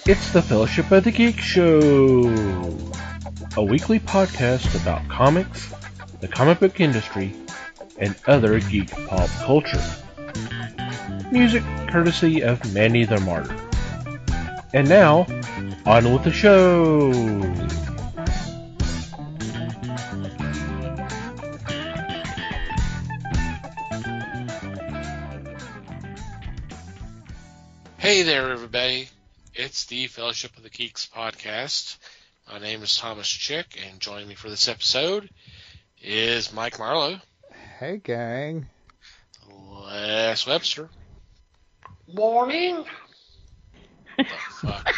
It's the Fellowship of the Geek Show, a weekly podcast about comics, the comic book industry, and other geek pop culture. Music courtesy of Manny the Martyr. And now, on with the show! Hey there, everybody. It's the Fellowship of the Geeks podcast. My name is Thomas Chick, and joining me for this episode is Mike Marlowe. Hey, gang. Les Webster. Morning. What the fuck?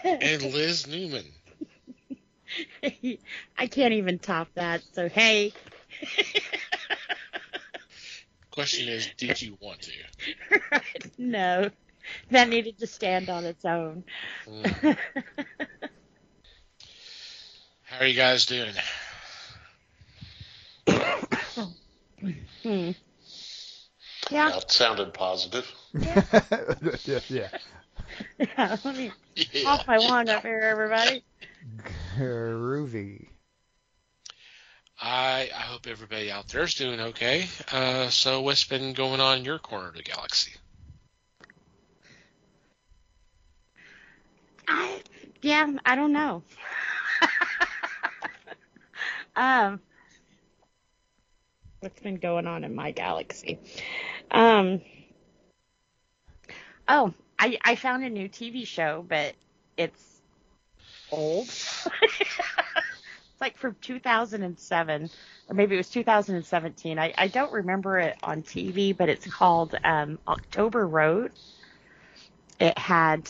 And Liz Newman. I can't even top that, so hey. Question is, did you want to? No, that needed to stand on its own. How are you guys doing? Yeah. That sounded positive. Yeah. Yeah, let me off my wand up here, everybody. Groovy. I hope everybody out there is doing okay. So what's been going on in your corner of the galaxy? I don't know. What's been going on in my galaxy? I found a new TV show, but it's old. It's like from 2007, or maybe it was 2017. I don't remember it on TV, but it's called October Road. It had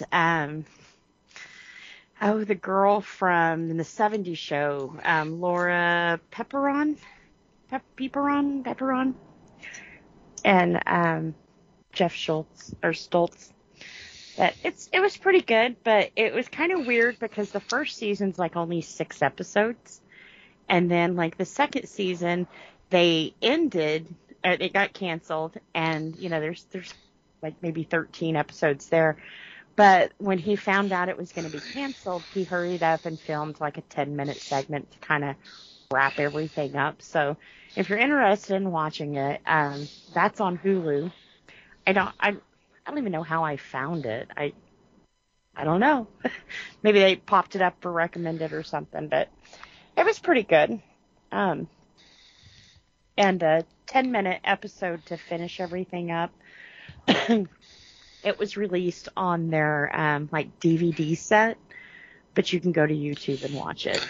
the girl from the 70s show, Laura Pepperon, and Jeff Stoltz. But it was pretty good, but it was kind of weird because the first season's like only 6 episodes, and then like the second season they got canceled, and there's like maybe 13 episodes there. But when he found out it was going to be canceled, he hurried up and filmed like a 10-minute segment to kind of wrap everything up. So if you're interested in watching it, that's on Hulu. I don't even know how I found it. I don't know. Maybe they popped it up for recommended or something, but it was pretty good. And a 10-minute episode to finish everything up. It was released on their like DVD set, but you can go to YouTube and watch it.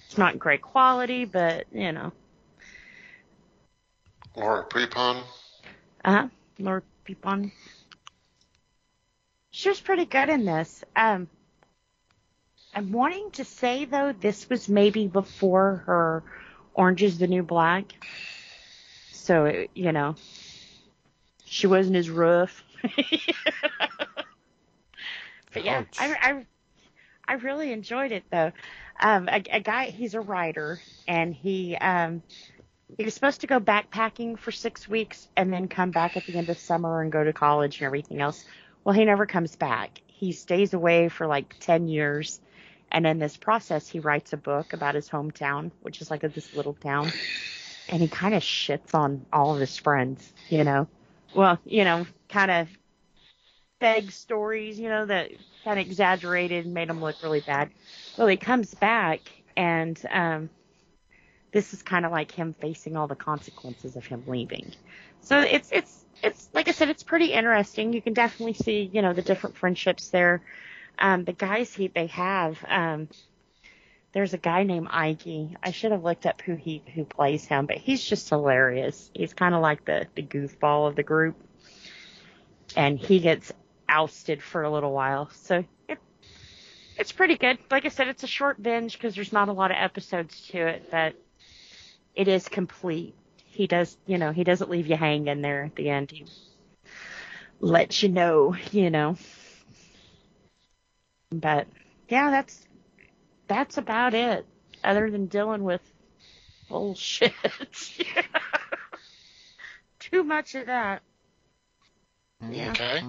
It's not great quality, but Laura Prepon. Laura Prepon. She was pretty good in this. I'm wanting to say though this was maybe before her Orange is the New Black, so she wasn't as rough. But yeah, I really enjoyed it though. A guy, he's a writer, and he was supposed to go backpacking for 6 weeks and then come back at the end of summer and go to college and everything else. Well, he never comes back. He stays away for like 10 years, and in this process he writes a book about his hometown, which is like this little town, and he kind of shits on all of his friends, well, kind of vague stories, that kind of exaggerated and made him look really bad. Well, he comes back, and this is kind of like him facing all the consequences of him leaving. So it's like I said, it's pretty interesting. You can definitely see, the different friendships there. The guys they have, there's a guy named Ike. I should have looked up who plays him, but he's just hilarious. He's kind of like the goofball of the group, and he gets ousted for a little while. So it's pretty good. Like I said, it's a short binge because there's not a lot of episodes to it, but it is complete. He does, he doesn't leave you hanging there at the end. He lets you know. But yeah, that's about it. Other than dealing with bullshit. Too much of that. Yeah. Okay.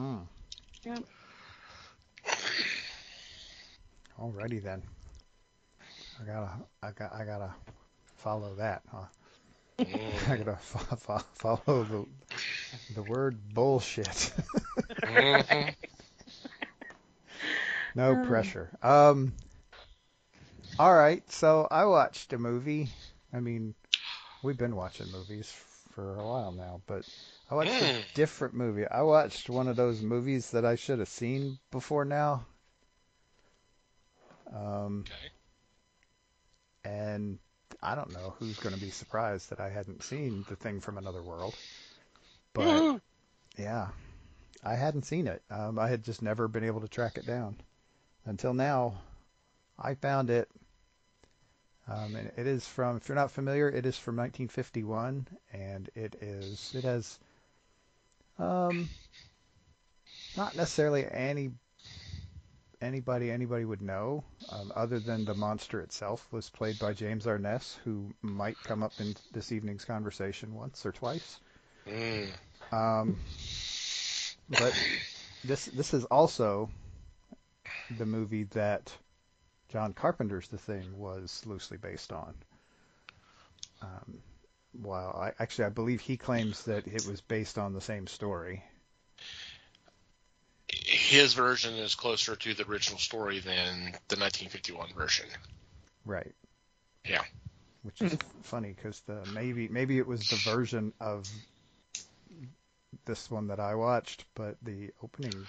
Yep. Alrighty then. I gotta follow that, huh? I gotta follow the word bullshit. Mm-hmm. No pressure. All right. So I watched a movie. I mean, we've been watching movies for a while now, but I watched a different movie. I watched one of those movies that I should have seen before now. Okay. And I don't know who's going to be surprised that I hadn't seen The Thing from Another World. But yeah, I hadn't seen it. I had just never been able to track it down until now. I found it. And it is from, if you're not familiar, it is from 1951, and it has not necessarily anybody would know, other than the monster itself was played by James Arness, who might come up in this evening's conversation once or twice. But this is also the movie that John Carpenter's The Thing was loosely based on. While I believe he claims that it was based on the same story. His version is closer to the original story than the 1951 version. Right. Yeah. Which is funny because maybe it was the version of this one that I watched, but the opening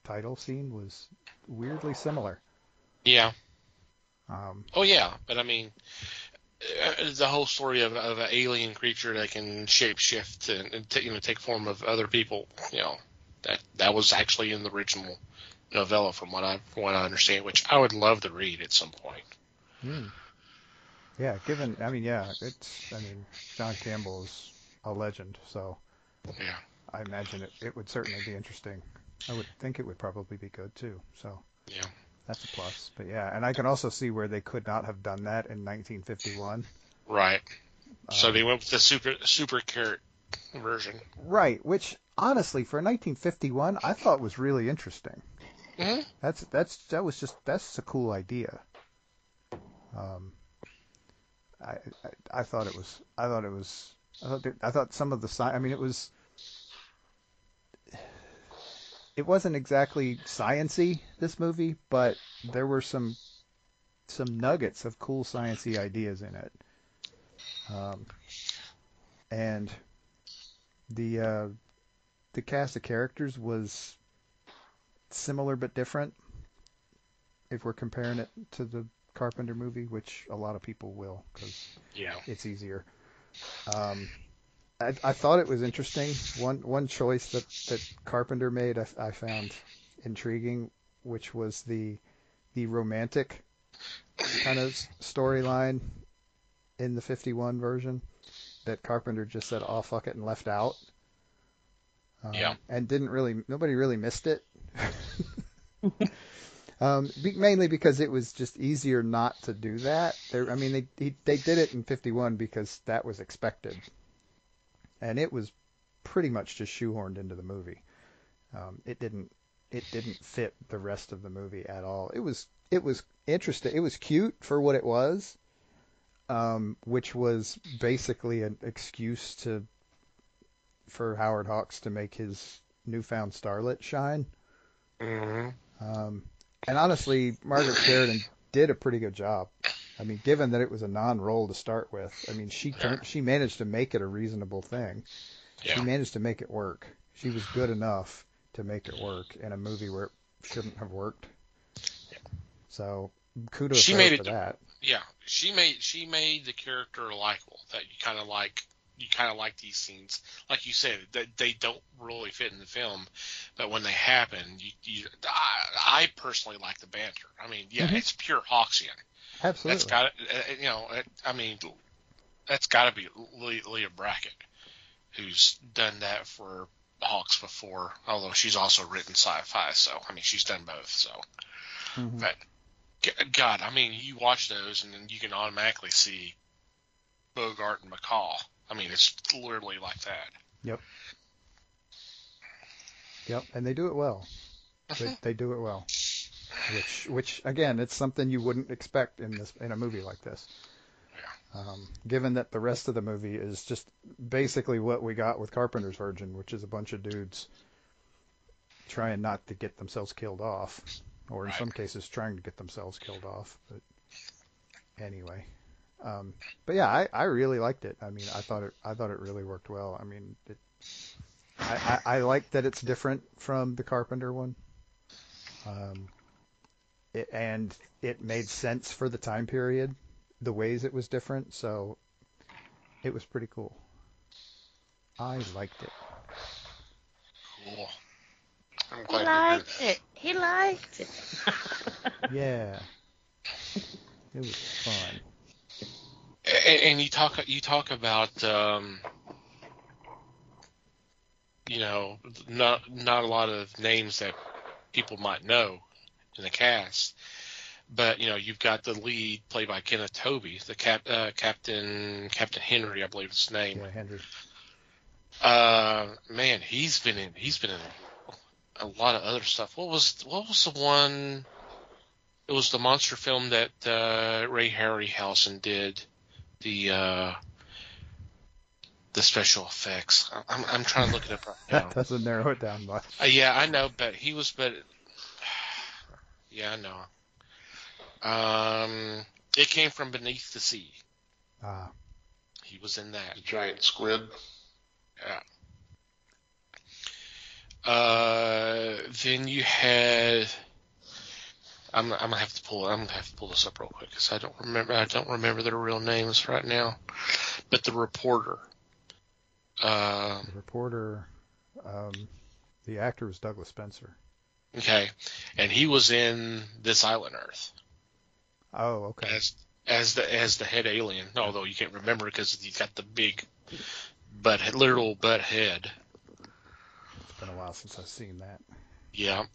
title scene was weirdly similar. Yeah. Oh yeah, but I mean, the whole story of an alien creature that can shapeshift and take form of other people, that was actually in the original novella from what I understand, which I would love to read at some point. Yeah, John Campbell is a legend, so yeah, I imagine it would certainly be interesting. I would think it would probably be good too. So yeah, that's a plus. But yeah, and I can also see where they could not have done that in 1951. right. So they went with the super carrot version. Right, which honestly for 1951 I thought was really interesting. Mm-hmm. That's a cool idea. I thought some of the it wasn't exactly science-y, this movie, but there were some nuggets of cool science-y ideas in it. And the cast of characters was similar but different if we're comparing it to the Carpenter movie, which a lot of people will because it's easier. I thought it was interesting. One choice that Carpenter made I found intriguing, which was the romantic kind of storyline in the 51 version that Carpenter just said, "Oh fuck it," and left out. And nobody really missed it. Mainly because it was just easier not to do that. They did it in 51 because that was expected. And it was pretty much just shoehorned into the movie. It didn't fit the rest of the movie at all. It was interesting. It was cute for what it was, which was basically an excuse for Howard Hawks to make his newfound starlet shine. Mm-hmm. And honestly, Margaret Sheridan did a pretty good job. I mean, given that it was a non-role to start with, I mean, she managed to make it a reasonable thing. Yeah. She managed to make it work. She was good enough to make it work in a movie where it shouldn't have worked. Yeah. So kudos to her for that. Yeah, she made the character likable. That you kind of like these scenes, like you said, that they don't really fit in the film, but when they happen, I personally like the banter. I mean, It's pure Hawksian. Absolutely. That's got that's got to be Leah Brackett, who's done that for Hawks before. Although she's also written sci-fi, so I mean she's done both. So, but God, I mean you watch those and then you can automatically see Bogart and McCall. I mean it's literally like that. Yep. Yep, and they do it well. They do it well. Which again, it's something you wouldn't expect in a movie like this. Given that the rest of the movie is just basically what we got with Carpenter's Virgin, which is a bunch of dudes trying not to get themselves killed off, or in some cases trying to get themselves killed off. But anyway, but yeah, I really liked it. I mean, I thought it really worked well. I mean, I like that it's different from the Carpenter one. And it made sense for the time period, the ways it was different, so it was pretty cool. I liked it. Cool. I'm glad He liked it. Yeah. It was fun. And you talk about not a lot of names that people might know in the cast, but you've got the lead played by Kenneth Tobey, the Captain Henry, I believe his name. Yeah, Henry. Man, he's been in a lot of other stuff. What was the one? It was the monster film that Ray Harryhausen did. The special effects. I'm trying to look it up right now. That doesn't narrow it down much. Yeah, I know, but yeah, I know. It Came From Beneath the Sea. Ah. He was in that. The giant squid. Yeah. Then you had. I'm gonna have to pull this up real quick because I don't remember their real names right now. But the reporter. The actor was Douglas Spencer. Okay, and he was in This Island Earth. Oh, okay. As the head alien, although you can't remember because he's got the big literal butt head. It's been a while since I've seen that. Yeah,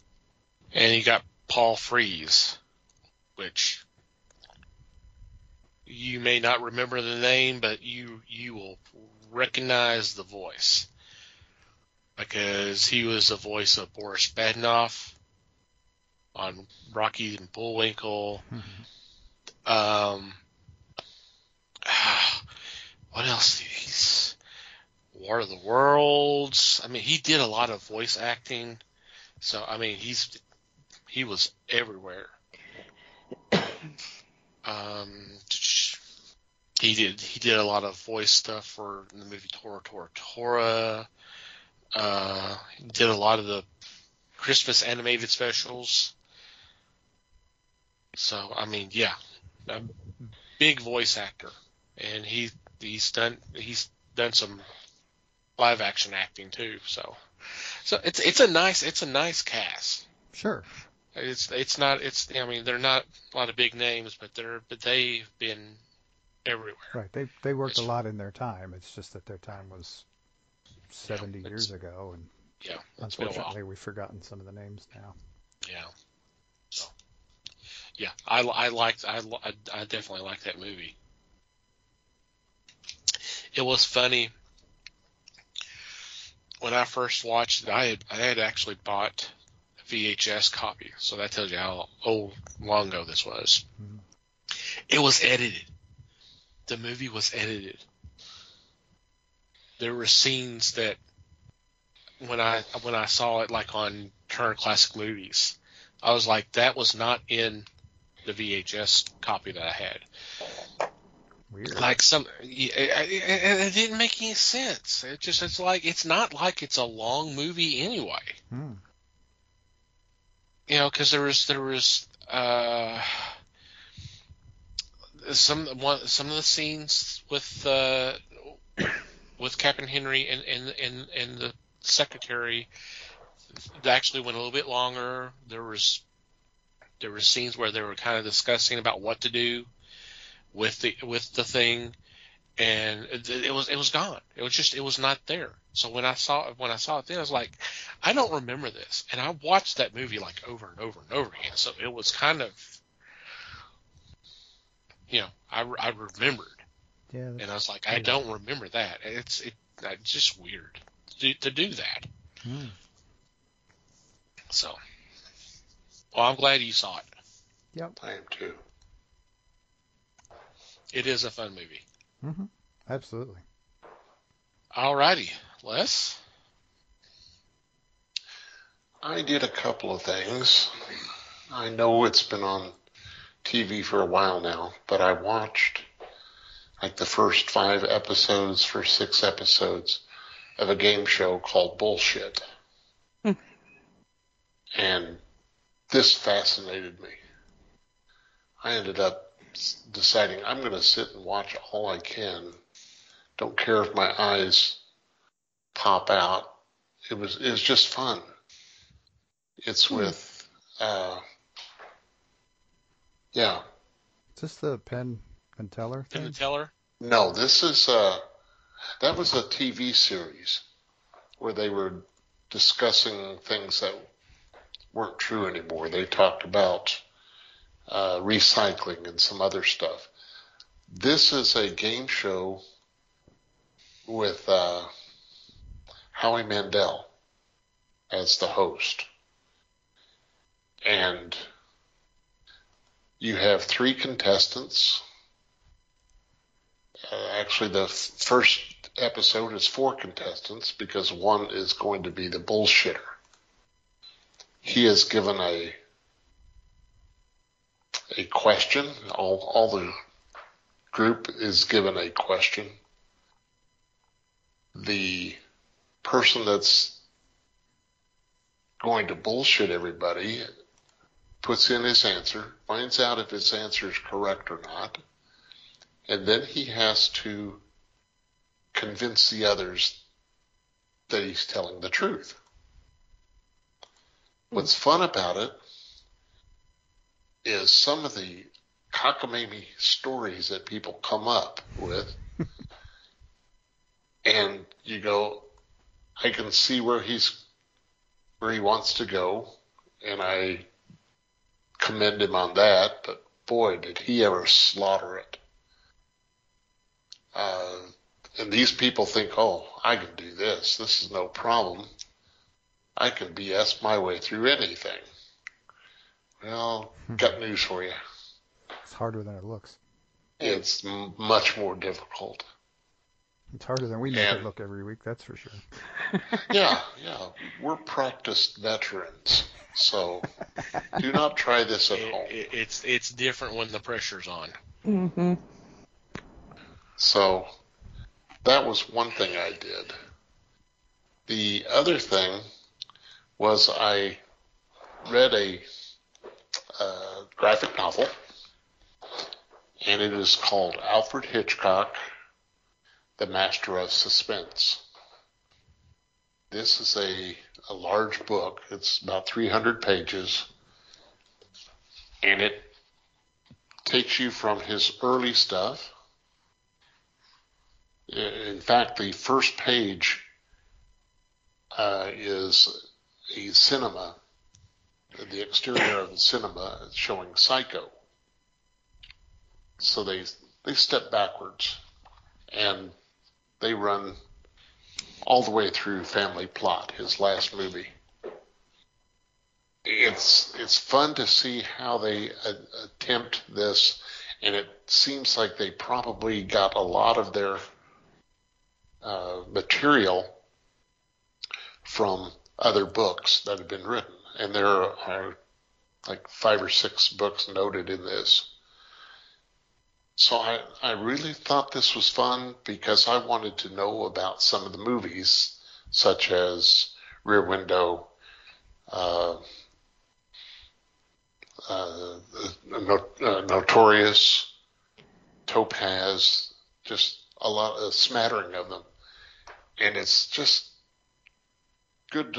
and you got Paul Frees, which you may not remember the name, but you will recognize the voice because he was the voice of Boris Badenov on Rocky and Bullwinkle. Mm-hmm. What else? He's War of the Worlds. I mean, he did a lot of voice acting. So I mean, he was everywhere. He did a lot of voice stuff for the movie Tora Tora Tora. He did a lot of the Christmas animated specials. So I mean, yeah, a big voice actor, and he's done some live action acting too. So it's a nice cast. Sure. I mean, they're not a lot of big names, but they've been everywhere. Right. They worked a lot in their time. It's just that their time was 70 years ago, and yeah, unfortunately we've forgotten some of the names now. Yeah. So yeah, I definitely liked that movie. It was funny when I first watched it. I had actually bought VHS copy, so that tells you how long ago this was. Mm-hmm. It was edited. The movie was edited. There were scenes that when I saw it like on Turner Classic Movies, I was like, that was not in the VHS copy that I had. Weird. Like it didn't make any sense. It's not like it's a long movie anyway. Because there was some of the scenes with Captain Henry and the secretary that actually went a little bit longer. There was scenes where they were kind of discussing about what to do with the thing, and it was gone. It was not there. So when I saw it then, I was like, I don't remember this. And I watched that movie like over and over and over again. So it was kind of, I remembered. Yeah. And I was like, I don't remember that. It's just weird to do that. So, well, I'm glad you saw it. Yep. I am too. It is a fun movie. Mm-hmm. Absolutely. Alrighty, Les? I did a couple of things. I know it's been on TV for a while now, but I watched like the first 5 episodes for 6 episodes of a game show called Bullshit. And this fascinated me. I ended up deciding I'm going to sit and watch all I can. Don't care if my eyes pop out. It was just fun. It's with, yeah. Is this the Penn and Teller thing? Penn and Teller? No, this is, that was a TV series where they were discussing things that weren't true anymore. They talked about recycling and some other stuff. This is a game show with Howie Mandel as the host. And you have 3 contestants. Actually, the first episode is 4 contestants because one is going to be the bullshitter. He is given a question. All the group is given a question. The person that's going to bullshit everybody puts in his answer, finds out if his answer is correct or not, and then he has to convince the others that he's telling the truth. What's fun about it is some of the cockamamie stories that people come up with, and you go, I can see where he wants to go, and I commend him on that, but boy, did he ever slaughter it. And these people think, oh, I can do this. This is no problem. I can BS my way through anything. Well, got news for you. It's harder than it looks. It's much more difficult. It's harder than we make it look every week, that's for sure. Yeah. We're practiced veterans, so do not try this at home. It's different when the pressure's on. Mm-hmm. So that was one thing I did. The other thing was I read a graphic novel, and it is called Alfred Hitchcock, The Master of Suspense. This is a large book. It's about 300 pages, and it takes you from his early stuff. In fact, the first page is a cinema, the exterior of the cinema showing Psycho. So they step backwards, and they run all the way through Family Plot, his last movie. It's fun to see how they attempt this, and it seems like they probably got a lot of their material from other books that have been written, and there are like 5 or 6 books noted in this. So I really thought this was fun because I wanted to know about some of the movies, such as Rear Window, Notorious, Topaz, just a smattering of them. And it's just good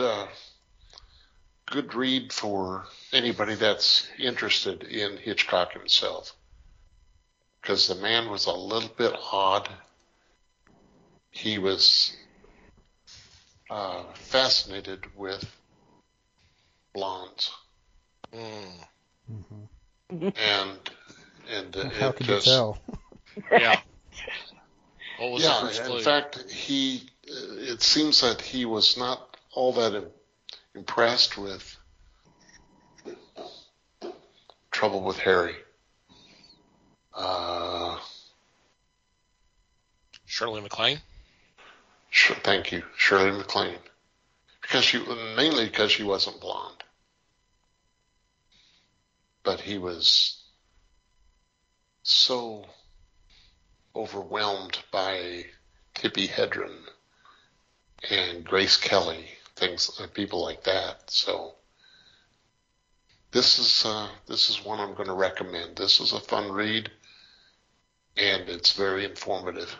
read for anybody that's interested in Hitchcock himself. Because the man was a little bit odd. He was fascinated with blondes. Mm-hmm. And how could you tell? Yeah. What was the first in clue? fact, it seems that he was not all that impressed with Trouble with Harry. Shirley MacLaine. Thank you, Shirley MacLaine. Mainly because she wasn't blonde, but he was so overwhelmed by Tippi Hedren and Grace Kelly, people like that. So this is one I'm going to recommend. This is a fun read, and it's very informative.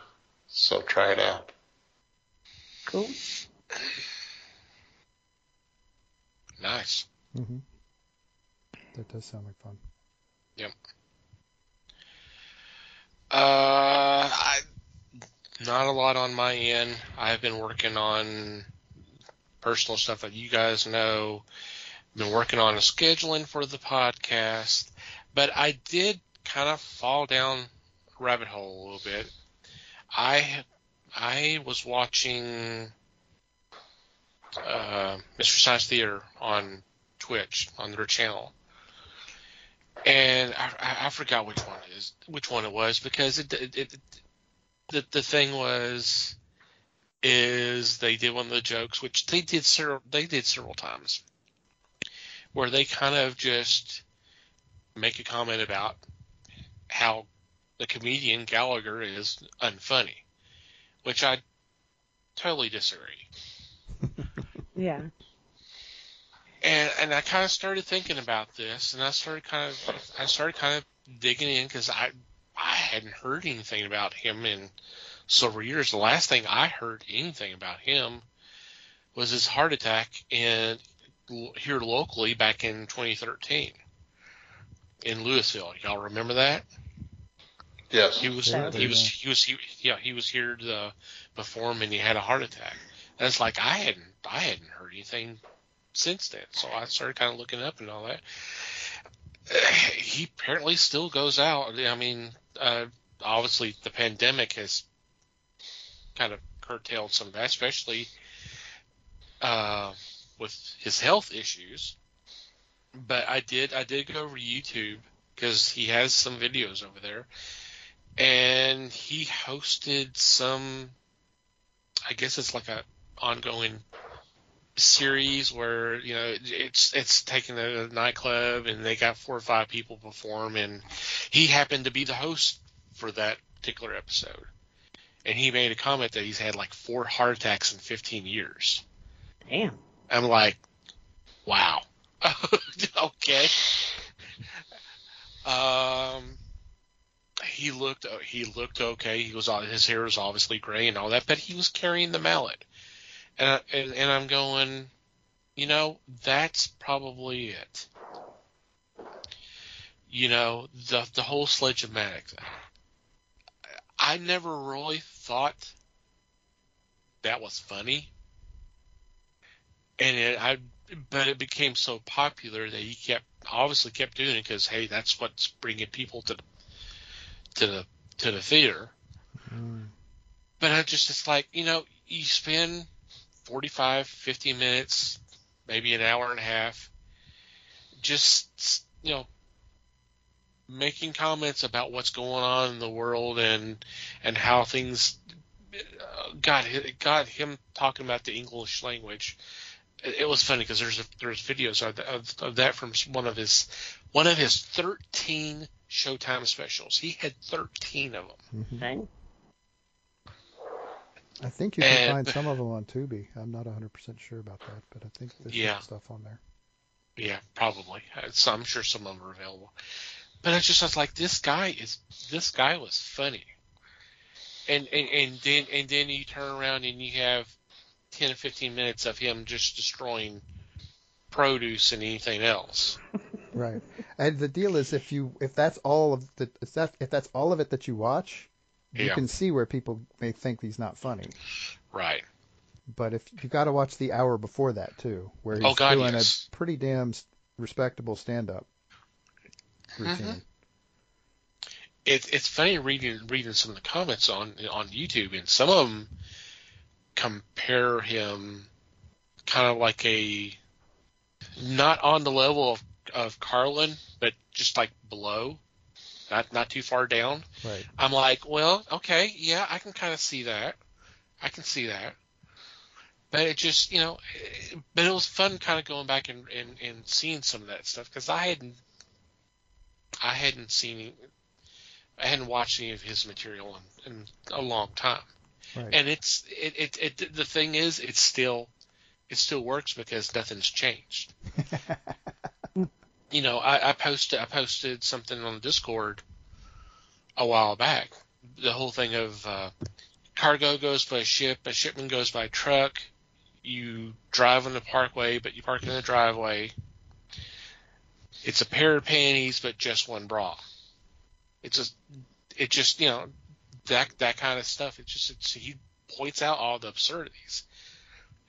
So try it out. Cool. Nice. Mm-hmm. That does sound like fun. Yep. Not a lot on my end. I've been working on personal stuff that you guys know. Been working on a scheduling for the podcast, but I did kind of fall down a rabbit hole a little bit. I was watching Mr. Science Theater on Twitch on their channel, and I forgot which one it was, because the thing is they did one of the jokes, which they did several times, where they kind of just make a comment about how the comedian Gallagher is unfunny, which I totally disagree. Yeah. And I kind of started thinking about this, and I started kind of digging in, because I hadn't heard anything about him in several years. The last thing I heard anything about him was his heart attack here locally back in 2013 in Louisville. Y'all remember that? Yes. He was here to perform, and he had a heart attack. And it's like I hadn't heard anything since then. So I started kind of looking up and all that. He apparently still goes out. I mean, obviously the pandemic has kind of curtailed some of that, especially with his health issues. But I did go over to YouTube, because he has some videos over there, and he hosted some, I guess it's like a ongoing series where, you know, it's taken a nightclub and they got 4 or 5 people perform, and he happened to be the host for that particular episode. And he made a comment that he's had like 4 heart attacks in 15 years. Damn. I'm like, wow. Okay. He looked okay. His hair was obviously gray and all that, but he was carrying the mallet. And I'm going, you know, that's probably it. You know, the whole Sledge-O-Matic thing. I never really thought that was funny, but it became so popular that he obviously kept doing it, because hey, that's what's bringing people to the theater. Mm. But it's like, you know, you spend 45, 50 minutes, maybe an hour and a half, just, you know, making comments about what's going on in the world and how things got him talking about the English language. It was funny, because there's videos of that from one of his 13 Showtime specials. He had 13 of them. Mm-hmm. I think you can find some of them on Tubi. I'm not 100% sure about that, but I think there's some stuff on there. Yeah, probably. I'm sure some of them are available. But I was like, this guy was funny. And then you turn around and you have 10 or 15 minutes of him just destroying produce and anything else. Right. And the deal is, if that's all of it that you watch, you can see where people may think he's not funny. Right. But if you got to watch the hour before that too, where he's doing a pretty damn respectable stand-up routine. Mm-hmm. It's funny reading some of the comments on YouTube, and some of them compare him kind of like not on the level of Carlin, but just like below, not too far down. Right. I'm like, well, okay, yeah, I can kind of see that. I can see that. But it just, but it was fun kind of going back and seeing some of that stuff, because I hadn't watched any of his material in a long time. Right. And the thing is, it still works because nothing's changed. I posted something on the Discord a while back. The whole thing of cargo goes by ship, a shipment goes by truck. You drive on the parkway, but you park in the driveway. It's a pair of panties, but just one bra. That kind of stuff. He points out all the absurdities.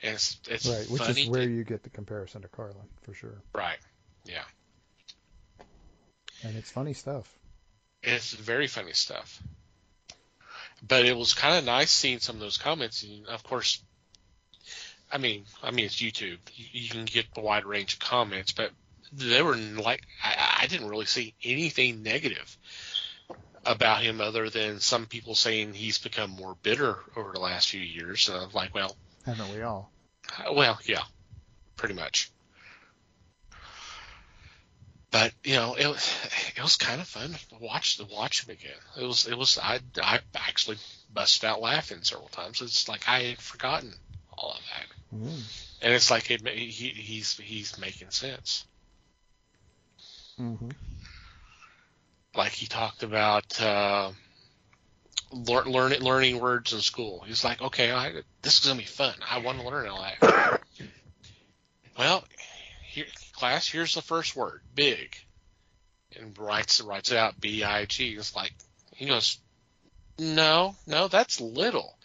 And it's right, which funny is where you get the comparison to Carlin, for sure. Right. Yeah. And it's funny stuff. It's very funny stuff. But it was kind of nice seeing some of those comments. And of course, I mean, it's YouTube. You can get the wide range of comments, but they were like, I didn't really see anything negative about him other than some people saying he's become more bitter over the last few years. And I'm like, well, haven't we all? Well, yeah, pretty much. But it was kind of fun to watch him again. I actually busted out laughing several times. It's like I had forgotten all of that, and it's like he's making sense. Mm-hmm. Like he talked about learning words in school. He's like, okay, this is gonna be fun. I want to learn all that. Well, class, here's the first word, big, and writes it out, B-I-G. It's like, he goes, no, that's little.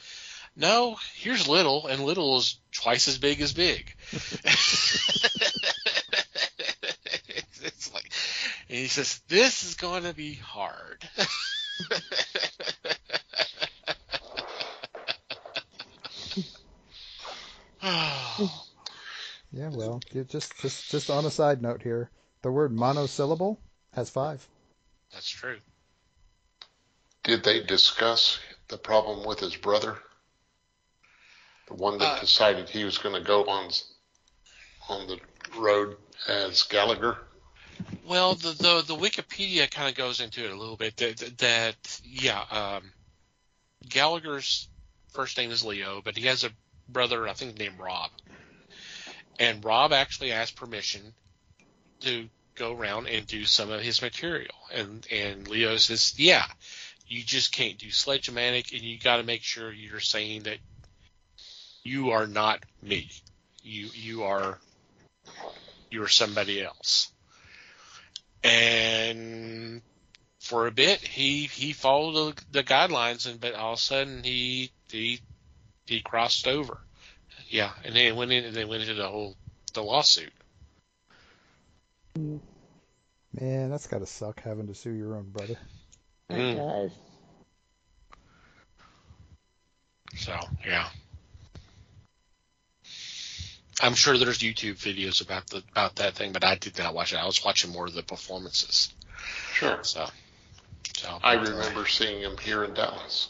No, here's little, and little is twice as big as big. It's like, and he says, this is going to be hard. Yeah, well, just on a side note here, the word monosyllable has 5. That's true. Did they discuss the problem with his brother? The one that decided he was going to go on the road as Gallagher? Well, the Wikipedia kind of goes into it a little bit. Gallagher's first name is Leo, but he has a brother, I think, named Rob. And Rob actually asked permission to go around and do some of his material. And Leo says, yeah, you just can't do Sledge-O-Matic, and you got to make sure you're saying that you are not me. You're somebody else. And for a bit, he followed the guidelines, but all of a sudden he crossed over. Yeah, and then went into the lawsuit. Man, that's gotta suck having to sue your own brother. It does. So yeah, I'm sure there's YouTube videos about that thing, but I did not watch it. I was watching more of the performances. Sure. So I remember seeing him here in Dallas.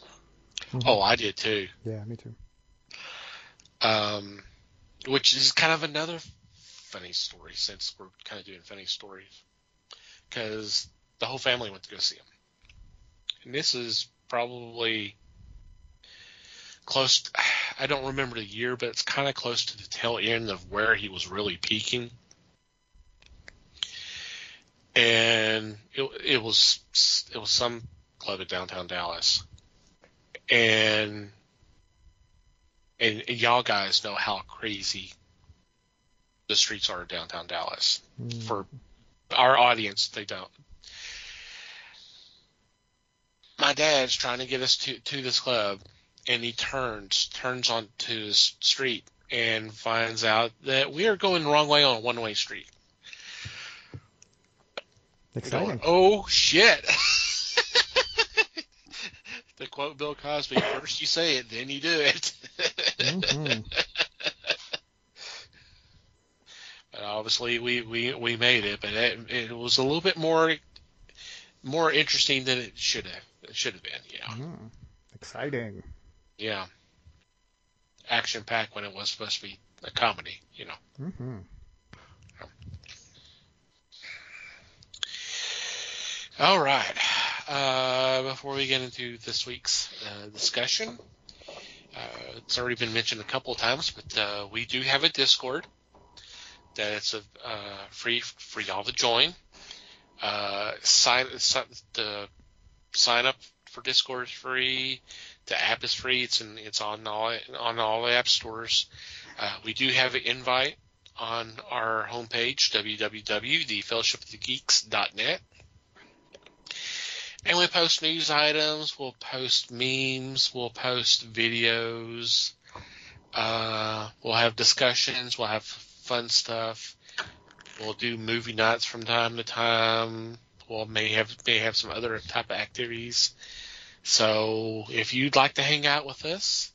Mm-hmm. Oh, I did too. Yeah, me too. Which is kind of another funny story, since we're kind of doing funny stories, because the whole family went to go see him. And this is probably close. I don't remember the year, but it's kind of close to the tail end of where he was really peaking. And it was some club in downtown Dallas. And y'all guys know how crazy the streets are in downtown Dallas. For our audience, they don't. My dad's trying to get us to this club, and he turns onto the street and finds out that we are going the wrong way on a one-way street. Exciting. Going, oh, shit. To quote Bill Cosby, first you say it, then you do it. Mm-hmm. But I obviously we made it, but it was a little bit more interesting than it should have been. Exciting. Yeah. Action packed when it was supposed to be a comedy. Mm-hmm. All right. Before we get into this week's discussion, it's already been mentioned a couple of times, but we do have a Discord that it's free for y'all to join. Sign up for Discord is free. The app is free. It's on all the app stores. We do have an invite on our homepage, www.thefellowshipofthegeeks.net. And we post news items, we'll post memes, we'll post videos, we'll have discussions, we'll have fun stuff, we'll do movie nights from time to time, we'll may have some other type of activities. So if you'd like to hang out with us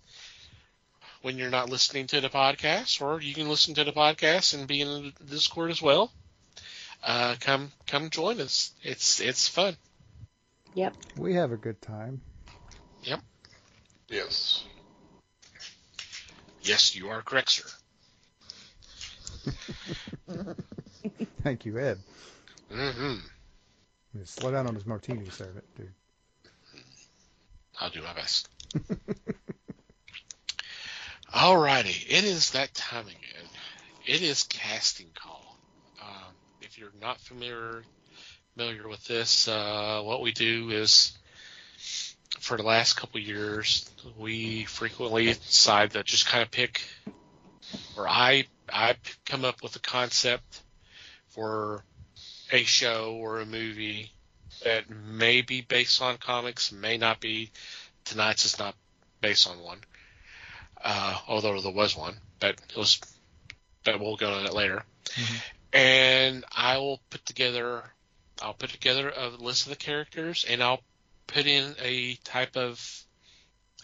when you're not listening to the podcast, or you can listen to the podcast and be in the Discord as well, come join us. It's fun. Yep. We have a good time. Yep. Yes. Yes, you are correct, sir. Thank you, Ed. Mm-hmm. Slow down on his martini, servant, dude. I'll do my best. Alrighty, it is that time again. It is casting call. If you're not familiar with this, what we do is, for the last couple of years, we frequently decide to just kind of pick, or I come up with a concept for a show or a movie that may be based on comics, may not be. Tonight's is not based on one, although there was one, but we'll go to that later. Mm-hmm. And I'll put together a list of the characters, and I'll put in a type of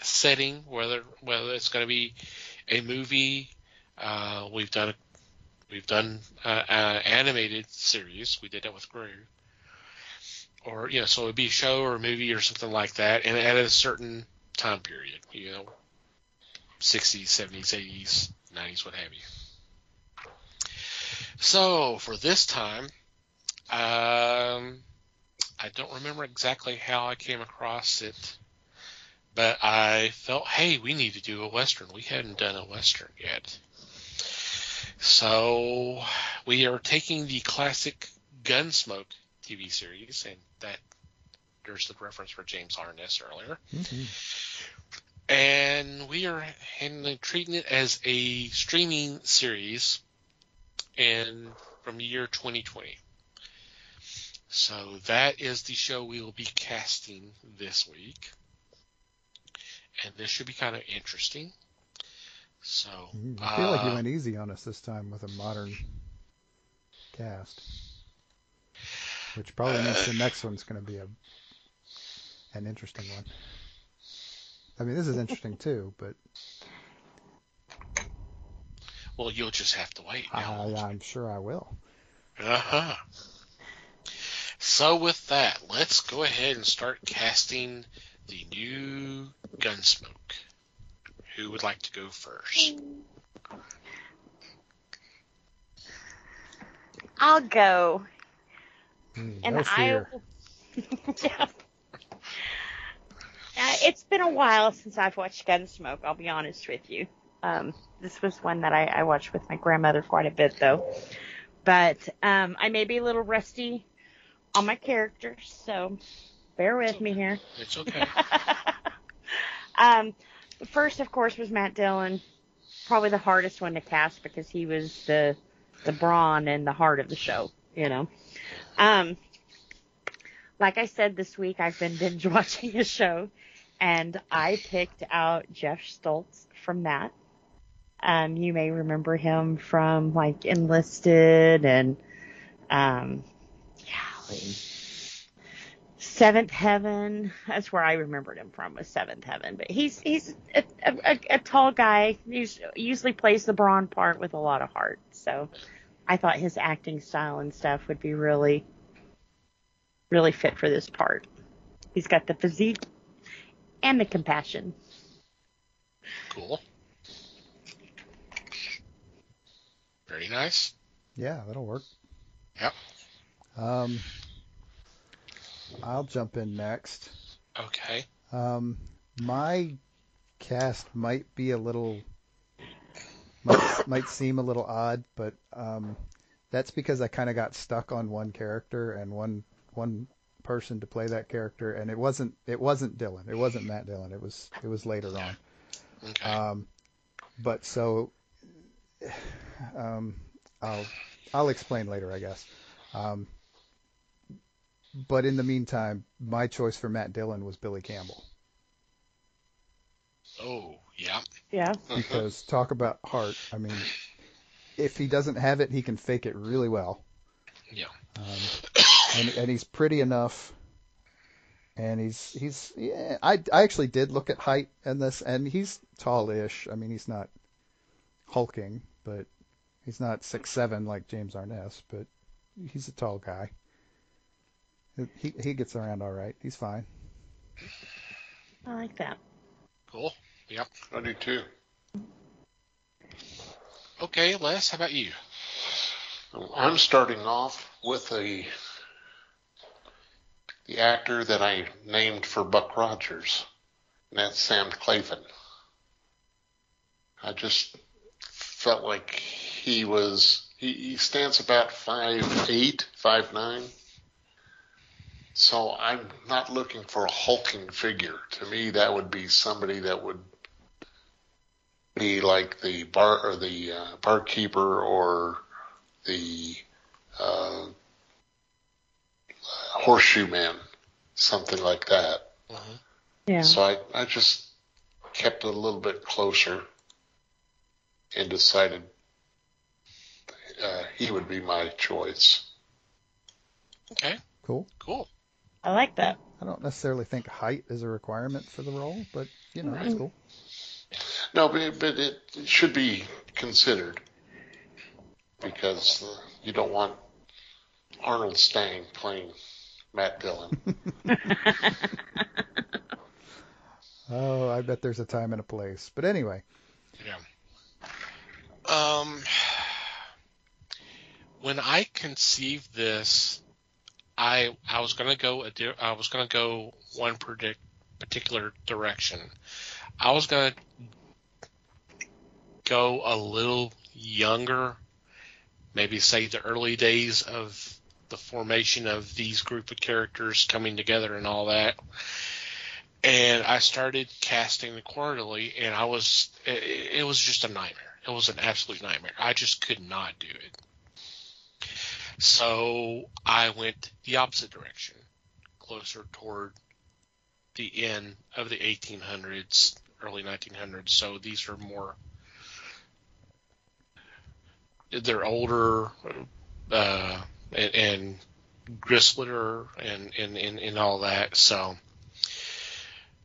setting, whether it's going to be a movie. We've done animated series. We did that with Gru. Or, so it would be a show or a movie or something like that, and at a certain time period, 60s, 70s, 80s, 90s, what have you. So for this time, I don't remember exactly how I came across it, but I felt, hey, we need to do a Western. We hadn't done a Western yet. So we are taking the classic Gunsmoke TV series, and that there's the reference for James Harness earlier. Mm-hmm. And we are treating it as a streaming series from the year 2020. So that is the show we will be casting this week. And this should be kind of interesting. So I feel like you went easy on us this time with a modern cast. Which probably means the next one's going to be an interesting one. I mean, this is interesting too, but... Well, you'll just have to wait now. I'm sure I will. Uh-huh. So with that, let's go ahead and start casting the new Gunsmoke. Who would like to go first? I'll go. And no fear. Yeah. It's been a while since I've watched Gunsmoke, I'll be honest with you. This was one that I watched with my grandmother quite a bit, though. But I may be a little rusty on my characters, so bear with me here. It's okay. First, of course, was Matt Dillon. Probably the hardest one to cast because he was the brawn and the heart of the show, Like I said this week, I've been binge watching a show, and I picked out Jeff Stoltz from that. You may remember him from like Enlisted and Seventh Heaven. That's where I remembered him from, was Seventh Heaven. But he's a tall guy. He usually plays the brawn part with a lot of heart. So I thought his acting style and stuff would be really, really fit for this part. He's got the physique and the compassion. Cool. Very nice. Yeah, that'll work. Yep. I'll jump in next. Okay. My cast might be a little, might seem a little odd, but that's because I kind of got stuck on one character and one person to play that character, and it wasn't Dylan. It wasn't Matt Dillon. It was later on. Okay. But so I'll explain later, I guess. But in the meantime, my choice for Matt Dillon was Billy Campbell. Oh, yeah. Yeah. Because talk about heart. I mean, if he doesn't have it, he can fake it really well. Yeah. And he's pretty enough. And he's yeah. I actually did look at height in this, and he's tallish. I mean, he's not hulking, but he's not 6'7" like James Arness, but he's a tall guy. He gets around all right. He's fine. I like that. Cool. Yep. I do too. Okay, Les, how about you? I'm starting off with the actor that I named for Buck Rogers, and that's Sam Claflin. I just felt like he stands about 5'8", 5'9". So I'm not looking for a hulking figure. To me, that would be somebody that would be like the barkeeper or the horseshoe man, something like that. Mm-hmm. Yeah. So I just kept it a little bit closer and decided he would be my choice. Okay. Cool. Cool. I like that. I don't necessarily think height is a requirement for the role, but it's cool. No, but it should be considered because you don't want Arnold Stang playing Matt Dillon. Oh, I bet there's a time and a place. But anyway. Yeah. When I conceived this, I was gonna go one particular direction. I was gonna go a little younger, maybe say the early days of the formation of these group of characters coming together and all that. And I started casting accordingly, and it was just a nightmare. It was an absolute nightmare. I just could not do it. So I went the opposite direction, closer toward the end of the 1800s, early 1900s. So these are more, they're older and gristlier and all that. So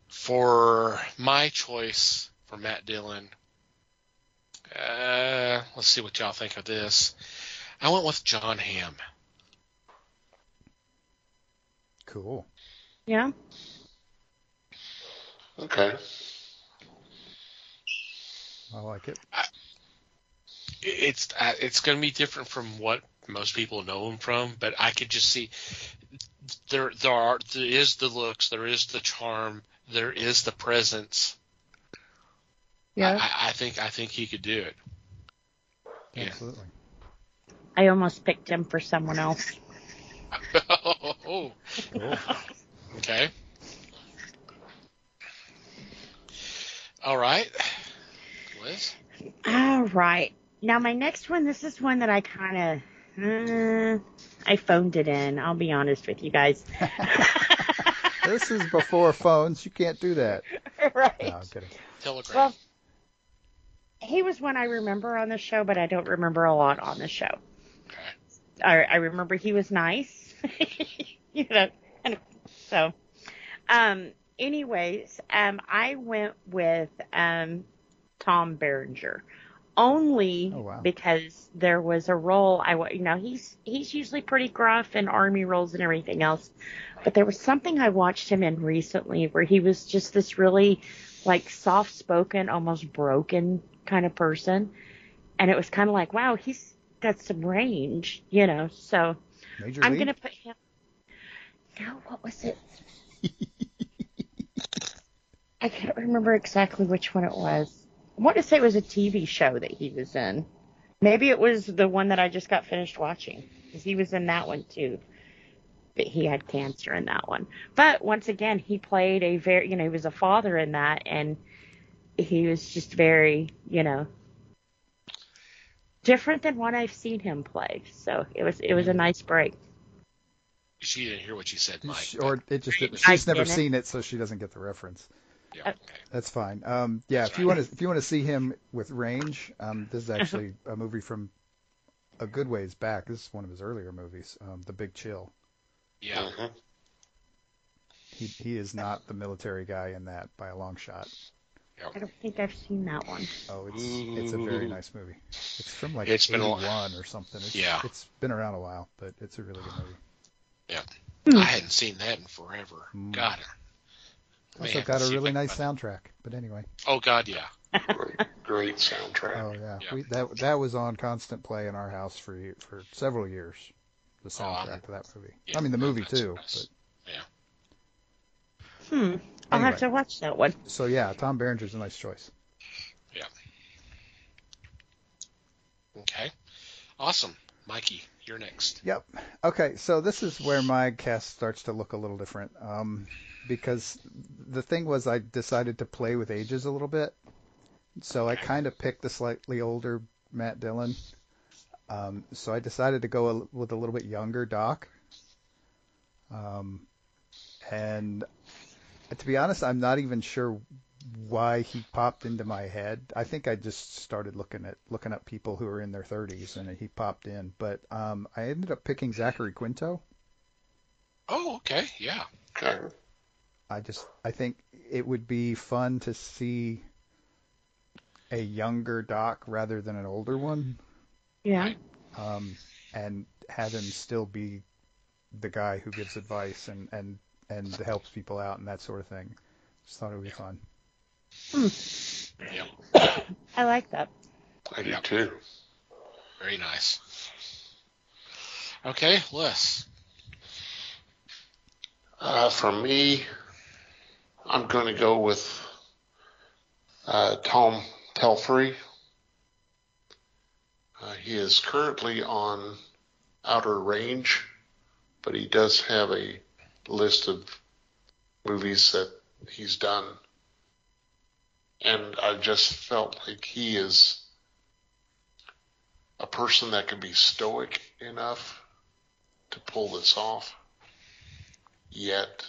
for my choice for Matt Dillon, let's see what y'all think of this. I went with John Hamm. Cool. Yeah. Okay. I like it. It's going to be different from what most people know him from, but I could just see there is the looks, there is the charm, there is the presence. Yeah. I think he could do it. Absolutely. I almost picked him for someone else. Oh, cool. Okay. All right. Liz? All right. Now, my next one, this is one that I kind of, I phoned it in. I'll be honest with you guys. This is before phones. You can't do that. Right. No, I'm kidding. Telegram. Well, he was one I remember on the show, but I don't remember a lot on the show. Okay. I remember he was nice. So, anyways, I went with Tom Berenger. only Oh, wow. because there was a role he's usually pretty gruff in army roles and everything else, but there was something I watched him in recently where he was just this really like soft-spoken, almost broken kind of person, and it was kind of like, wow, he's got some range, So Major I'm League? gonna put him. No, what was it? I can't remember exactly which one it was. I want to say it was a TV show that he was in. Maybe it was the one that I just got finished watching, because he was in that one too. But he had cancer in that one. But once again, he played he was a father in that, and he was just very, different than what I've seen him play. So it was a nice break. She didn't hear what you said, Mike. Or it just she's never seen it, so she doesn't get the reference. Yeah, okay. That's fine. If you want to see him with range, this is actually a movie from a good ways back. This is one of his earlier movies, The Big Chill. Yeah. Mm-hmm. He is not the military guy in that by a long shot. Yep. I don't think I've seen that one. Oh, it's a very nice movie. It's from like it's 81 or something. It's been around a while, but it's a really good movie. Yeah. I hadn't seen that in forever. God. Also got a really nice soundtrack, but anyway. Oh God, yeah. Great soundtrack. Oh yeah, that was on constant play in our house for several years. The soundtrack to that movie. Yeah, I mean the movie too. Nice. But yeah. I'll have to watch that one. So yeah, Tom Berenger's a nice choice. Yeah. Okay. Awesome, Mikey. You're next. Yep. Okay, so this is where my cast starts to look a little different. Because the thing was I decided to play with ages a little bit. So I kind of picked the slightly older Matt Dillon. So I decided to go with a little bit younger Doc. And to be honest, I'm not even sure why he popped into my head. I think I just started looking up people who are in their 30s, and he popped in. But I ended up picking Zachary Quinto. Oh, okay, yeah. Okay. I think it would be fun to see a younger Doc rather than an older one. Yeah. And have him still be the guy who gives advice and helps people out and that sort of thing. Just thought it would be fun. Yeah. I like that. I do too. Very nice. Okay, Les. For me, I'm going to go with Tom Pelphrey. He is currently on Outer Range, but he does have a list of movies that he's done. And I just felt like he is a person that can be stoic enough to pull this off, yet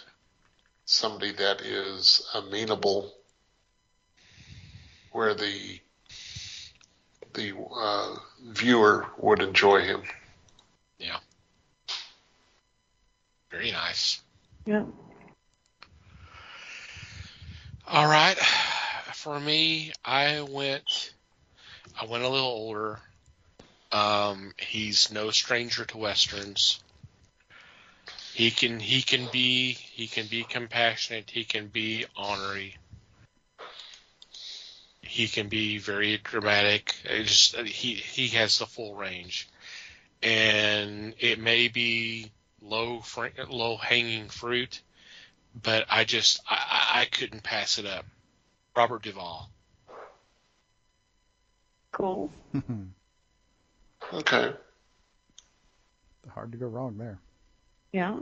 somebody that is amenable where the viewer would enjoy him. Yeah. Very nice. Yeah. All right. For me, I went a little older. He's no stranger to westerns. He can be compassionate. He can be ornery. He can be very dramatic. He has the full range, and it may be low hanging fruit, but I couldn't pass it up. Robert Duvall. Cool. Okay. Hard to go wrong there. Yeah.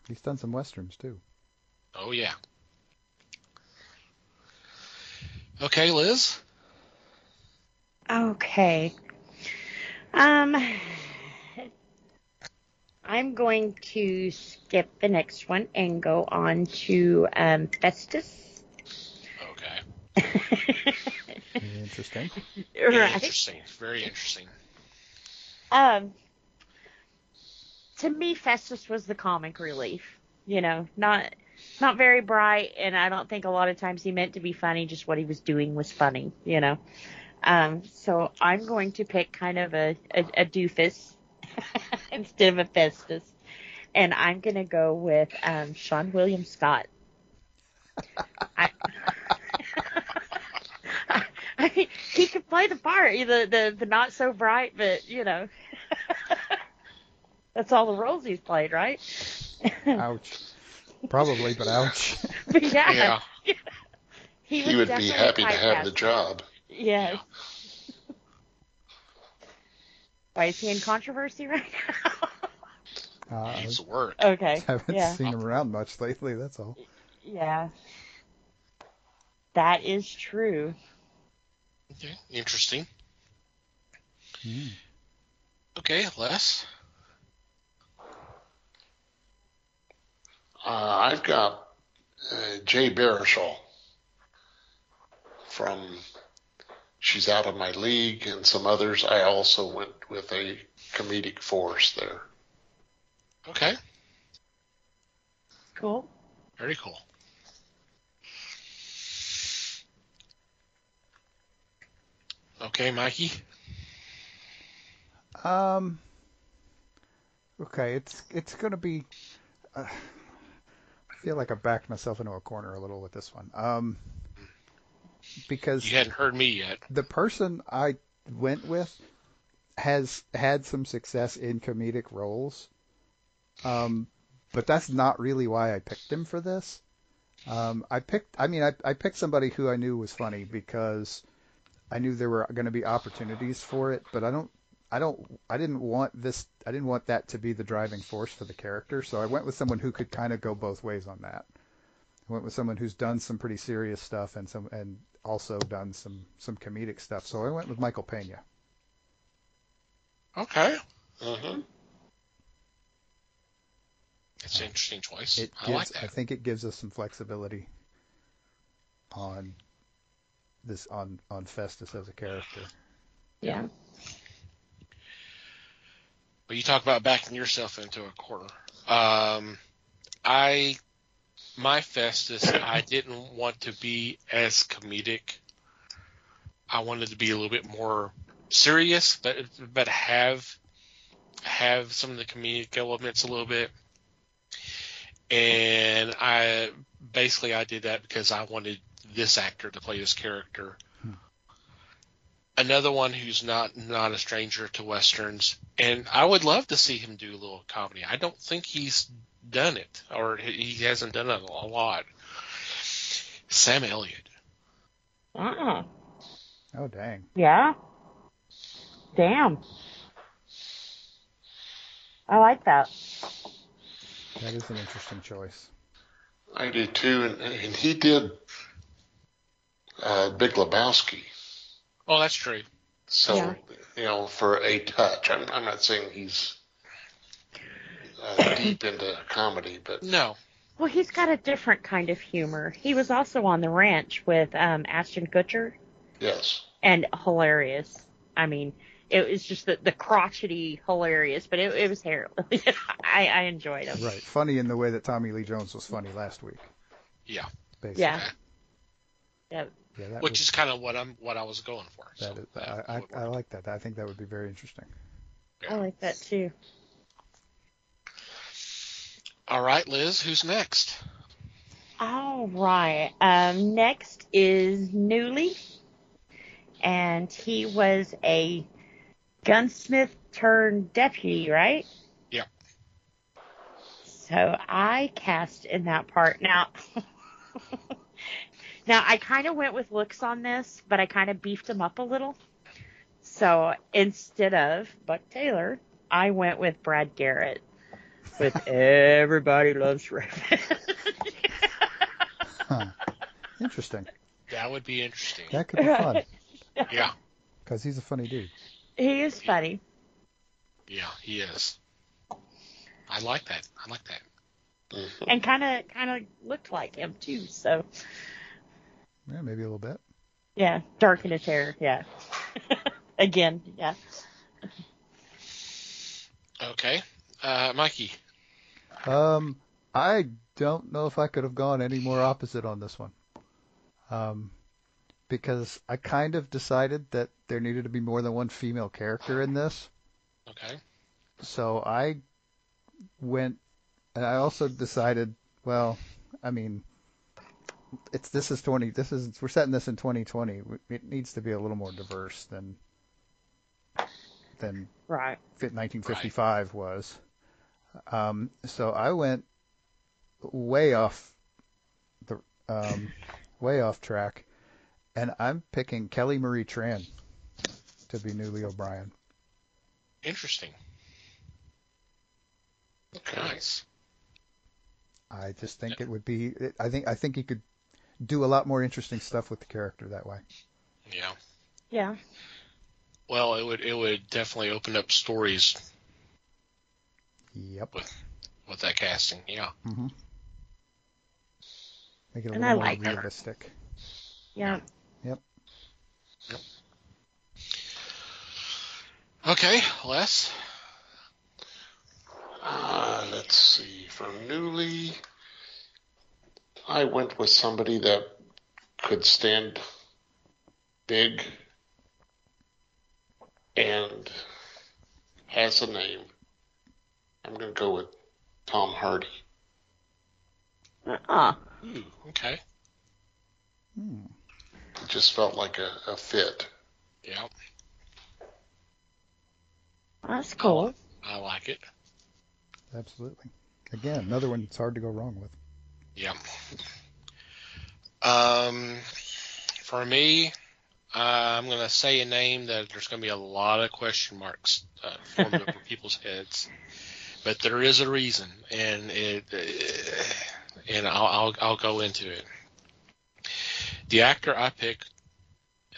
He's done some westerns too. Oh yeah. Okay, Liz. Okay. I'm going to skip the next one and go on to Festus. Okay. Interesting. Right. Interesting. Very interesting. To me, Festus was the comic relief. You know, not not very bright, and I don't think a lot of times he meant to be funny. Just what he was doing was funny, you know. So I'm going to pick kind of a doofus instead of a Festus, and I'm going to go with Sean William Scott. I mean, he could play the part, the not so bright, but you know, that's all the roles he's played, right? Ouch. Probably, but ouch. But yeah. He would be happy to have the job. Yes. Yeah. Why is he in controversy right now? He needs to work. Okay. I haven't seen him around much lately, that's all. Yeah. That is true. Okay, interesting. Mm. Okay, Les? I've got Jay Baruchel from She's Out of My League and some others. I also went with a comedic force there. Okay. Cool. Very cool. Okay, Mikey? Okay, it's going to be... I feel like I backed myself into a corner a little with this one. Because you hadn't heard me yet. The person I went with has had some success in comedic roles, but that's not really why I picked him for this. I picked somebody who I knew was funny because I knew there were going to be opportunities for it, but I didn't want that to be the driving force for the character, so I went with someone who could kind of go both ways on that. I went with someone who's done some pretty serious stuff and also done some comedic stuff. So I went with Michael Pena. Okay. Mm-hmm. It's an interesting choice. I like that. I think it gives us some flexibility on Festus as a character. Yeah. But you talk about backing yourself into a corner. My Festus, I didn't want to be as comedic. I wanted to be a little bit more serious, but have some of the comedic elements a little bit. And I did that because I wanted this actor to play this character. Another one who's not a stranger to Westerns, and I would love to see him do a little comedy. I don't think he's done it, or he hasn't done it a lot. Sam Elliott. Uh-uh. Oh, dang. Yeah? Damn. I like that. That is an interesting choice. I do too, and he did Big Lebowski. Oh, that's true. So, for a touch. I'm not saying he's deep into comedy, but... No. Well, he's got a different kind of humor. He was also on The Ranch with Ashton Kutcher. Yes. And hilarious. I mean, it was just the crotchety hilarious, but it was hilarious. I enjoyed him. Right. Funny in the way that Tommy Lee Jones was funny last week. Yeah. Basically. Yeah. Yep. Yeah, which is kind of what I was going for. I like that. I think that would be very interesting. Yeah. I like that too. All right, Liz, who's next? All right. Next is Newley, and he was a gunsmith turned deputy, right? Yeah. So I cast in that part. Now, I kind of went with looks on this, but I kind of beefed him up a little. So instead of Buck Taylor, I went with Brad Garrett with Everybody Loves Raymond. Huh. Interesting. That would be interesting. That could be fun. Yeah. Because he's a funny dude. He is funny. Yeah, he is. I like that. Mm-hmm. And kind of looked like him too, so... Yeah, maybe a little bit. Yeah, dark in his hair, yeah. Again, yeah. Okay. Mikey. I don't know if I could have gone any more opposite on this one. Because I kind of decided that there needed to be more than one female character in this. Okay. So I went, and I also decided, well, I mean, we're setting this in 2020. It needs to be a little more diverse than Right. 1955 was. So I went way off the way off track, and I'm picking Kelly Marie Tran to be Newly O'Brien. Interesting. Okay. Nice. I just think it would be. I think he could do a lot more interesting stuff with the character that way. Yeah. Yeah. Well, it would definitely open up stories. Yep. With that casting, yeah. Mm-hmm. Make it a And little I more like her. realistic. Yeah. Yep. Okay, Les. Let's see. For Newly, I went with somebody that could stand big and has a name. I'm going to go with Tom Hardy. Ooh, okay. It just felt like a fit. Yeah. That's cool. I like it. Absolutely. Again, another one that's hard to go wrong with. Yeah. For me, I'm going to say a name that there's going to be a lot of question marks formed over people's heads, but there is a reason, and I'll go into it. The actor I picked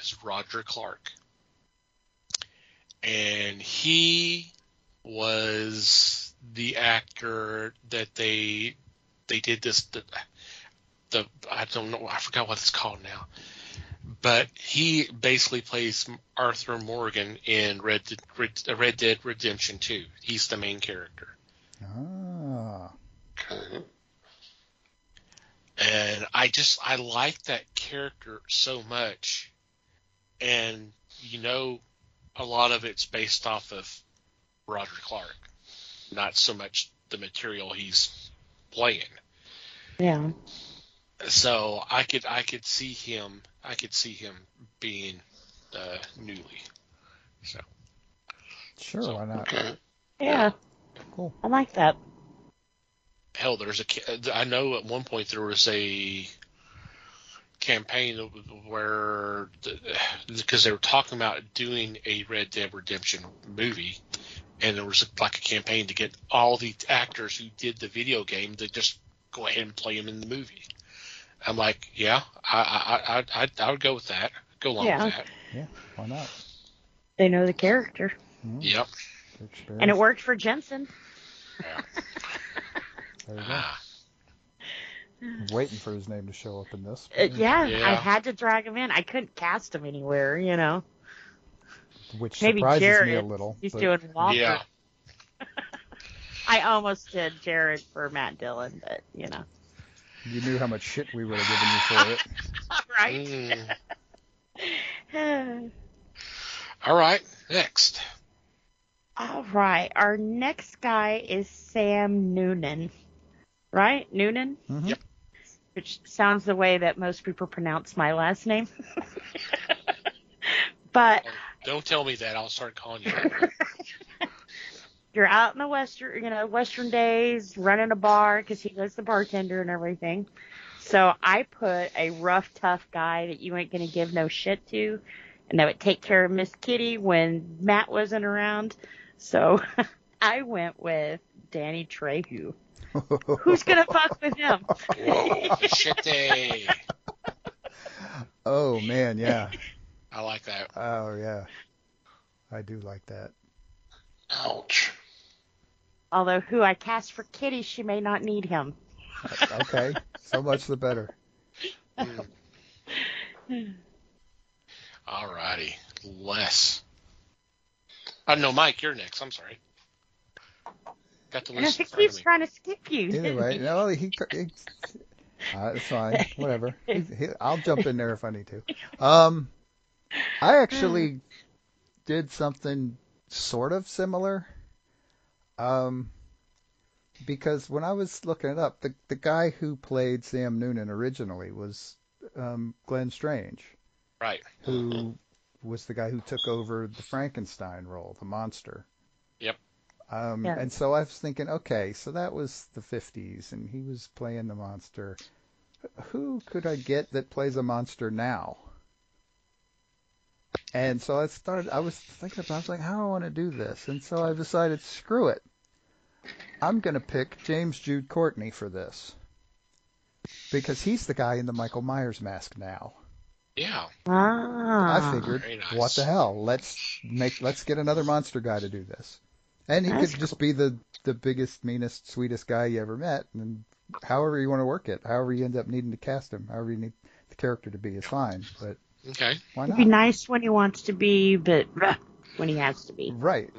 is Roger Clark, and he was the actor that they did this. I don't know. I forgot what it's called now. But he basically plays Arthur Morgan in Red Dead Redemption 2. He's the main character. Ah. Okay. And I like that character so much. And, a lot of it's based off of Roger Clark, not so much the material he's playing. Yeah. So I could see him being Newly. So Sure, why not? Okay. Yeah. Cool. I like that. Hell, I know at one point there was a campaign where because they were talking about doing a Red Dead Redemption movie, and there was like a campaign to get all the actors who did the video game to just go ahead and play them in the movie. I'm like, yeah, I would go with that. Go along with that. Yeah, why not? They know the character. Mm-hmm. Yep. And it worked for Jensen. Yeah. There you go. I'm waiting for his name to show up in this. Yeah, I had to drag him in. I couldn't cast him anywhere, Which Maybe surprises Jared. me a little. He's doing Walker. Yeah. I almost did Jared for Matt Dillon, but You knew how much shit we would have given you for it. Right. All right, next. All right, our next guy is Sam Noonan. Right? Noonan? Mm-hmm. Yep. Which sounds the way that most people pronounce my last name. But Don't tell me that. I'll start calling you that. You're out in the Western days, running a bar because he was the bartender and everything. So I put a rough, tough guy that you ain't going to give no shit to, and that would take care of Miss Kitty when Matt wasn't around. So I went with Danny Trejo. Who's going to fuck with him? Whoa, machete. Oh, man, yeah. I like that. Oh, yeah. I do like that. Ouch. Although who I cast for Kitty, she may not need him. Okay, so much the better. All righty. Les. No, Mike, you're next. I'm sorry. Got the And list he in front of keeps me. trying to skip you. Either way, no, it's fine. Whatever. I'll jump in there if I need to. I actually did something sort of similar. Because when I was looking it up, the guy who played Sam Noonan originally was Glenn Strange. Right. Who was the guy who took over the Frankenstein role, the monster. Yep. And so I was thinking, okay, so that was the 50s, and he was playing the monster. Who could I get that plays a monster now? And so I was thinking about, I was like, how do I want to do this? And so I decided, screw it. I'm going to pick James Jude Courtney for this. Because he's the guy in the Michael Myers mask now. Yeah. I figured, nice. What the hell? Let's get another monster guy to do this. And he could just be the biggest, meanest, sweetest guy you ever met. And however you want to work it, however you end up needing to cast him, however you need the character to be is fine. But okay. Why not? Be nice when he wants to be, but when he has to be. Right.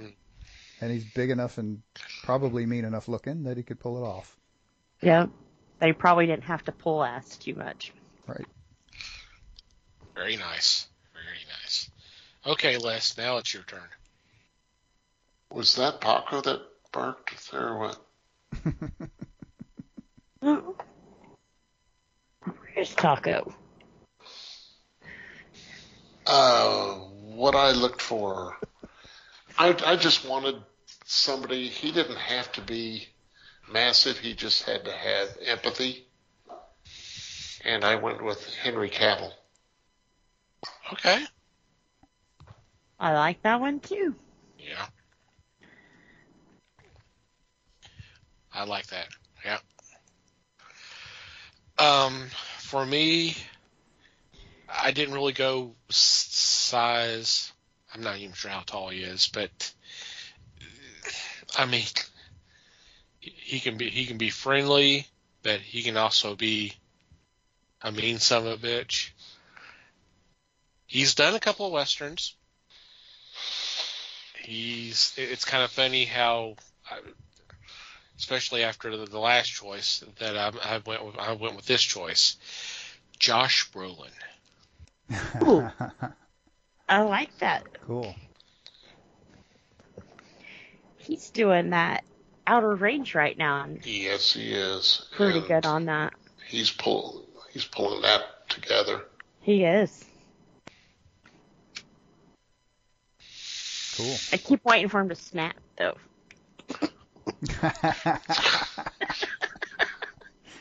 And he's big enough and probably mean enough looking that he could pull it off. Yeah. They probably didn't have to pull ass too much. Right. Very nice. Very nice. Okay, Les, now it's your turn. Was that Paco that barked there or what? Where's Taco? What I looked for, I just wanted somebody, he didn't have to be massive, he just had to have empathy. And I went with Henry Cavill. Okay. I like that one too. Yeah. I like that. Yeah. For me, I didn't really go size. I'm not even sure how tall he is, but I mean, he can be friendly, but he can also be a mean son of a bitch. He's done a couple of westerns. It's kind of funny how, especially after the last choice, that I went with this choice, Josh Brolin. Ooh, I like that. Cool. He's doing that Outer Range right now. Yes, he is. Pretty good on that. He's pulling that together. He is. Cool. I keep waiting for him to snap, though.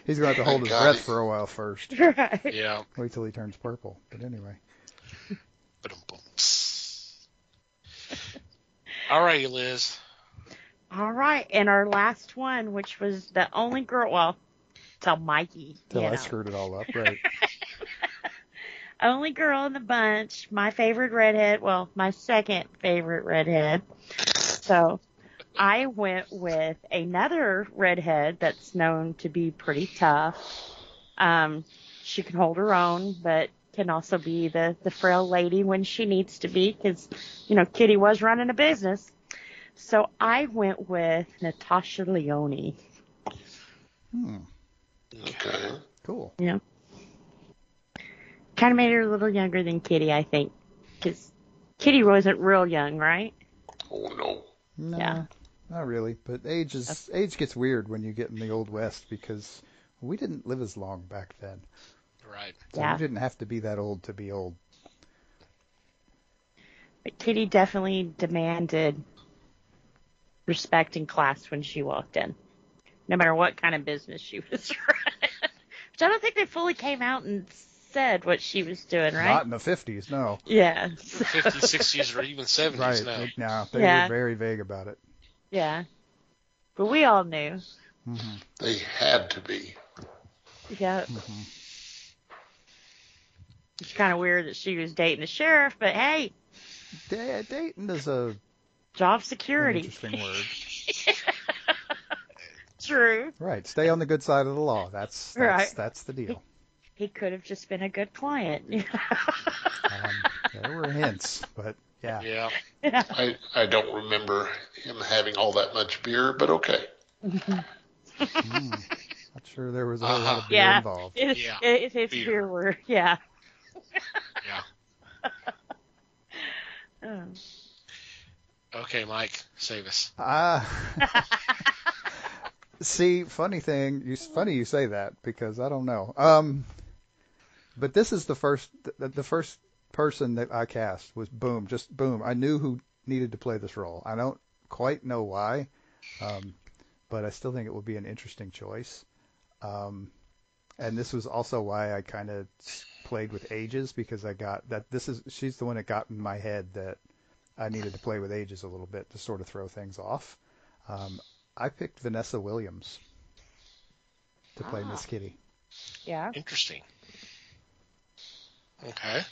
He's going to have to hold his breath for a while first. Right. Yeah. Wait till he turns purple. But anyway. All right, Liz. All right, and our last one, which was the only girl, well, tell Mikey. Till I screwed it all up, right. Only girl in the bunch, my favorite redhead, well, my second favorite redhead. So I went with another redhead that's known to be pretty tough. She can hold her own, but can also be the frail lady when she needs to be, because, Kitty was running a business. So I went with Natasha Lyonne. Okay. Cool. Yeah. Kind of made her a little younger than Kitty, I think. Because Kitty wasn't real young, right? Oh, no. No, Yeah. Not really. But age gets weird when you get in the Old West because we didn't live as long back then. Right. So you didn't have to be that old to be old. But Kitty definitely demanded respect and class when she walked in, no matter what kind of business she was running. Which I don't think they fully came out and said what she was doing, right? Not in the 50s, no. Yeah. 50s, 60s, or even 70s right. now. They were very vague about it. Yeah. But we all knew. Mm-hmm. They had to be. Yeah. Mm-hmm. It's kind of weird that she was dating the sheriff, but hey. Dating is a job security. Interesting word. True. Right. Stay on the good side of the law. That's the deal. He could have just been a good client. There were hints, but yeah. Yeah. I don't remember him having all that much beer, but okay. Not sure there was a whole lot of beer involved. It's beer were, Yeah. Okay, Mike, save us. See, funny you say that because I don't know. But this is the first person that I cast was boom, just boom. I knew who needed to play this role. I don't quite know why, but I still think it would be an interesting choice. And this was also why I kind of played with ages, because I got that she's the one that got in my head that I needed to play with ages a little bit to sort of throw things off. I picked Vanessa Williams to play Miss Kitty. Yeah. Interesting. Okay.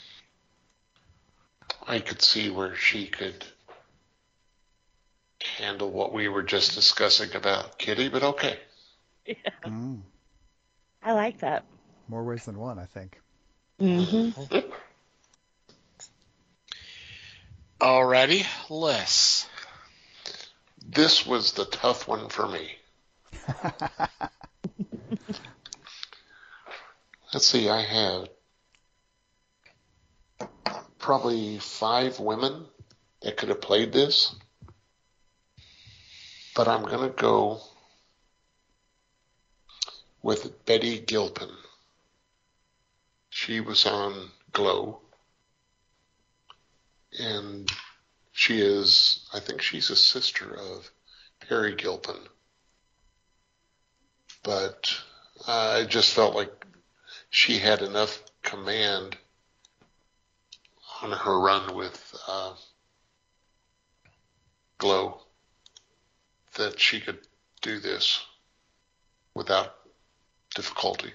I could see where she could handle what we were just discussing about Kitty, but okay. Yeah. I like that. More ways than one, I think. Mm-hmm. Alrighty, Les. This was the tough one for me. Let's see, I have probably 5 women that could have played this, but I'm going to go with Betty Gilpin. She was on Glow, and I think she's a sister of Perry Gilpin, but I just felt like she had enough command on her run with Glow that she could do this without difficulty.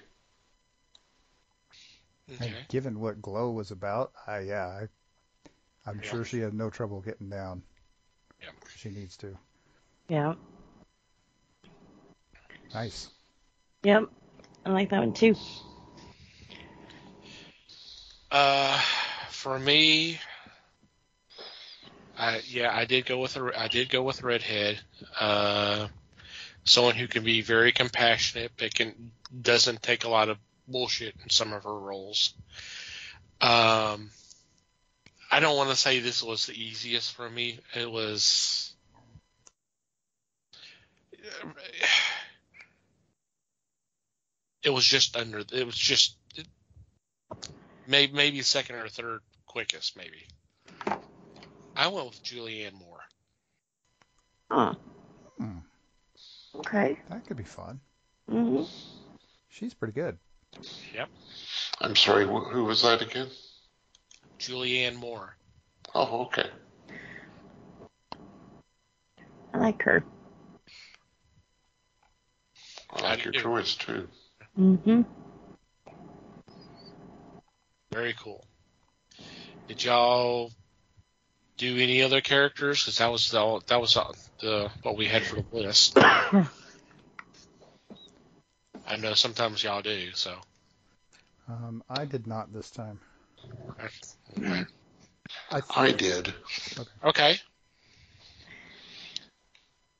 Okay. And given what Glow was about, I'm sure she had no trouble getting down. Yeah. She needs to. Yeah. Nice. Yep. I like that one too. For me, I did go with Redhead. Someone who can be very compassionate, but doesn't take a lot of bullshit in some of her roles. I don't want to say this was the easiest for me. It was. It was just maybe second or third quickest, maybe. I went with Julianne Moore. Huh. Okay. That could be fun. Mm-hmm. She's pretty good. Yep. I'm sorry, who was that again? Julianne Moore. Oh, okay. I like her. I like your choice, too. Mm-hmm. Very cool. Did y'all do any other characters? Because that was what we had for the list. I know sometimes y'all do, so. I did not this time. Okay. I did. Okay.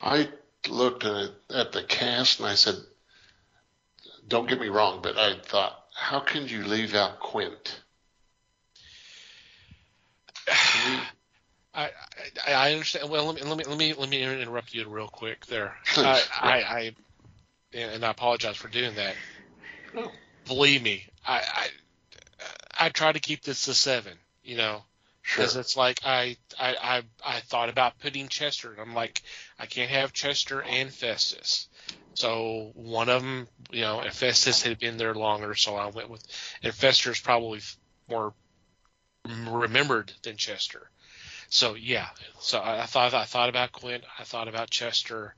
I looked at the cast and I said, don't get me wrong, but I thought, how can you leave out Quint? I understand. Well, let me interrupt you real quick there. Please. And I apologize for doing that. No. Believe me, I try to keep this to 7. You know, because it's like I thought about putting Chester, and I'm like, I can't have Chester and Festus. So one of them, you know, and Festus had been there longer, so I went with, and Fester's probably more remembered than Chester. So yeah, so I thought about Quint, I thought about Chester.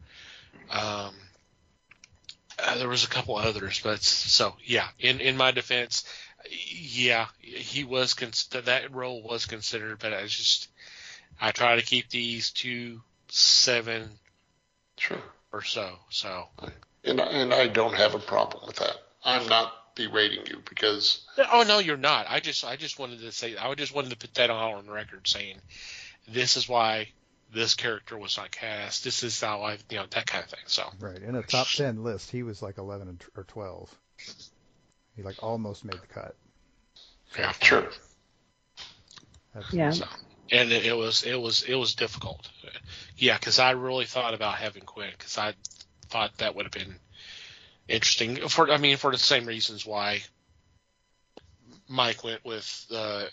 There was a couple others, but so yeah. In my defense, yeah, that role was considered, but I try to keep these to 7. Sure. Or so. And I don't have a problem with that. I'm not berating you because. Oh no, you're not. I just wanted to say. I just wanted to put that on record, saying this is why this character was not cast. This is how that kind of thing. So right, in a top 10 list, he was like 11 or 12. He like almost made the cut. So yeah, sure. Yeah. So, and it was difficult. Yeah, because I really thought about having Quinn, because I thought that would have been interesting for the same reasons why Mike went with the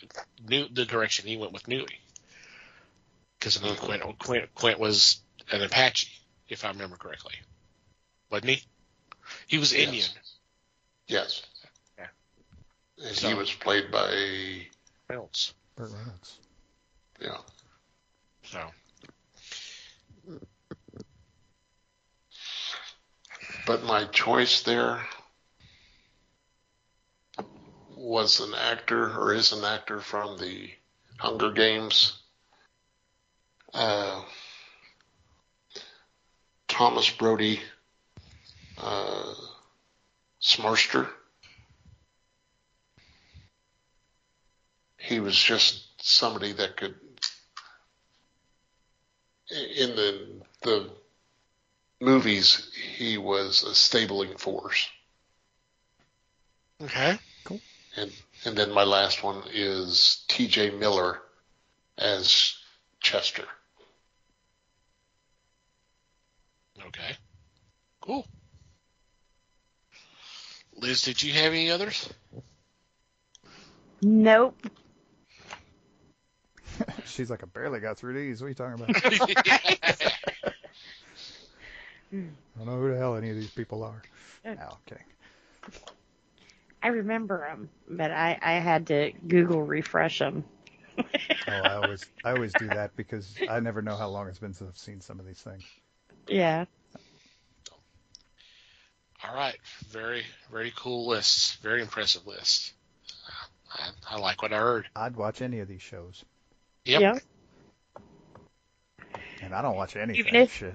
direction he went with Newey. Because Quint was an Apache, if I remember correctly, wasn't he? He was Indian. Yes. Yeah. And he was played by Reynolds. Burt Reynolds. Yeah. So. But my choice there was an actor, or is an actor, from the Hunger Games. Thomas Brody Smarster. He was just somebody that could, in the movies, he was a stabling force. Okay. Cool. And then my last one is T.J. Miller as Chester. Okay. Cool. Liz, did you have any others? Nope. She's like, I barely got through these. What are you talking about? I don't know who the hell any of these people are. No, I'm kidding. I remember them, but I had to Google refresh them. Oh, I always do that because I never know how long it's been since I've seen some of these things. Yeah. All right. Very, very cool list. Very impressive list. I like what I heard. I'd watch any of these shows. Yep. Yeah. And I don't watch anything. Even if- Shit.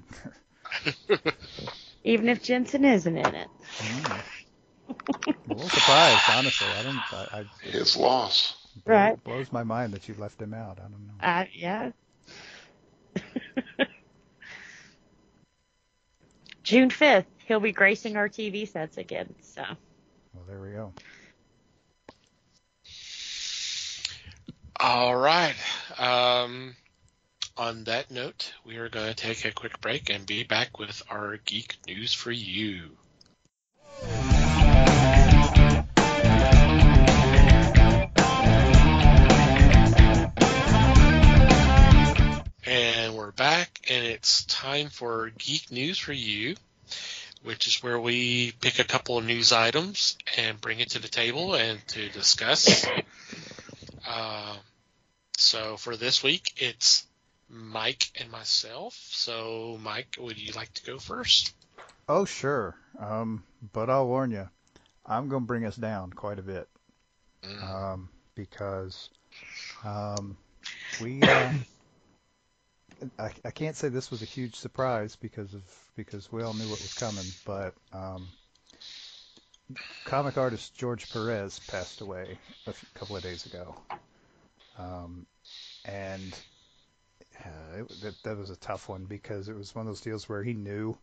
Even if Jensen isn't in it. I'm a little surprised, honestly. His loss. Right. Blows my mind that you left him out. I don't know. Yeah. June 5th, he'll be gracing our TV sets again. So. Well, there we go. All right. On that note, we are going to take a quick break and be back with our geek news for you. And we're back, and it's time for Geek News for You, which is where we pick a couple of news items and bring it to the table and to discuss. So for this week, it's Mike and myself. So, Mike, would you like to go first? Oh, sure. But I'll warn you, I'm going to bring us down quite a bit. Because we... I can't say this was a huge surprise because we all knew what was coming, but comic artist George Perez passed away a couple of days ago, and that was a tough one because it was one of those deals where he knew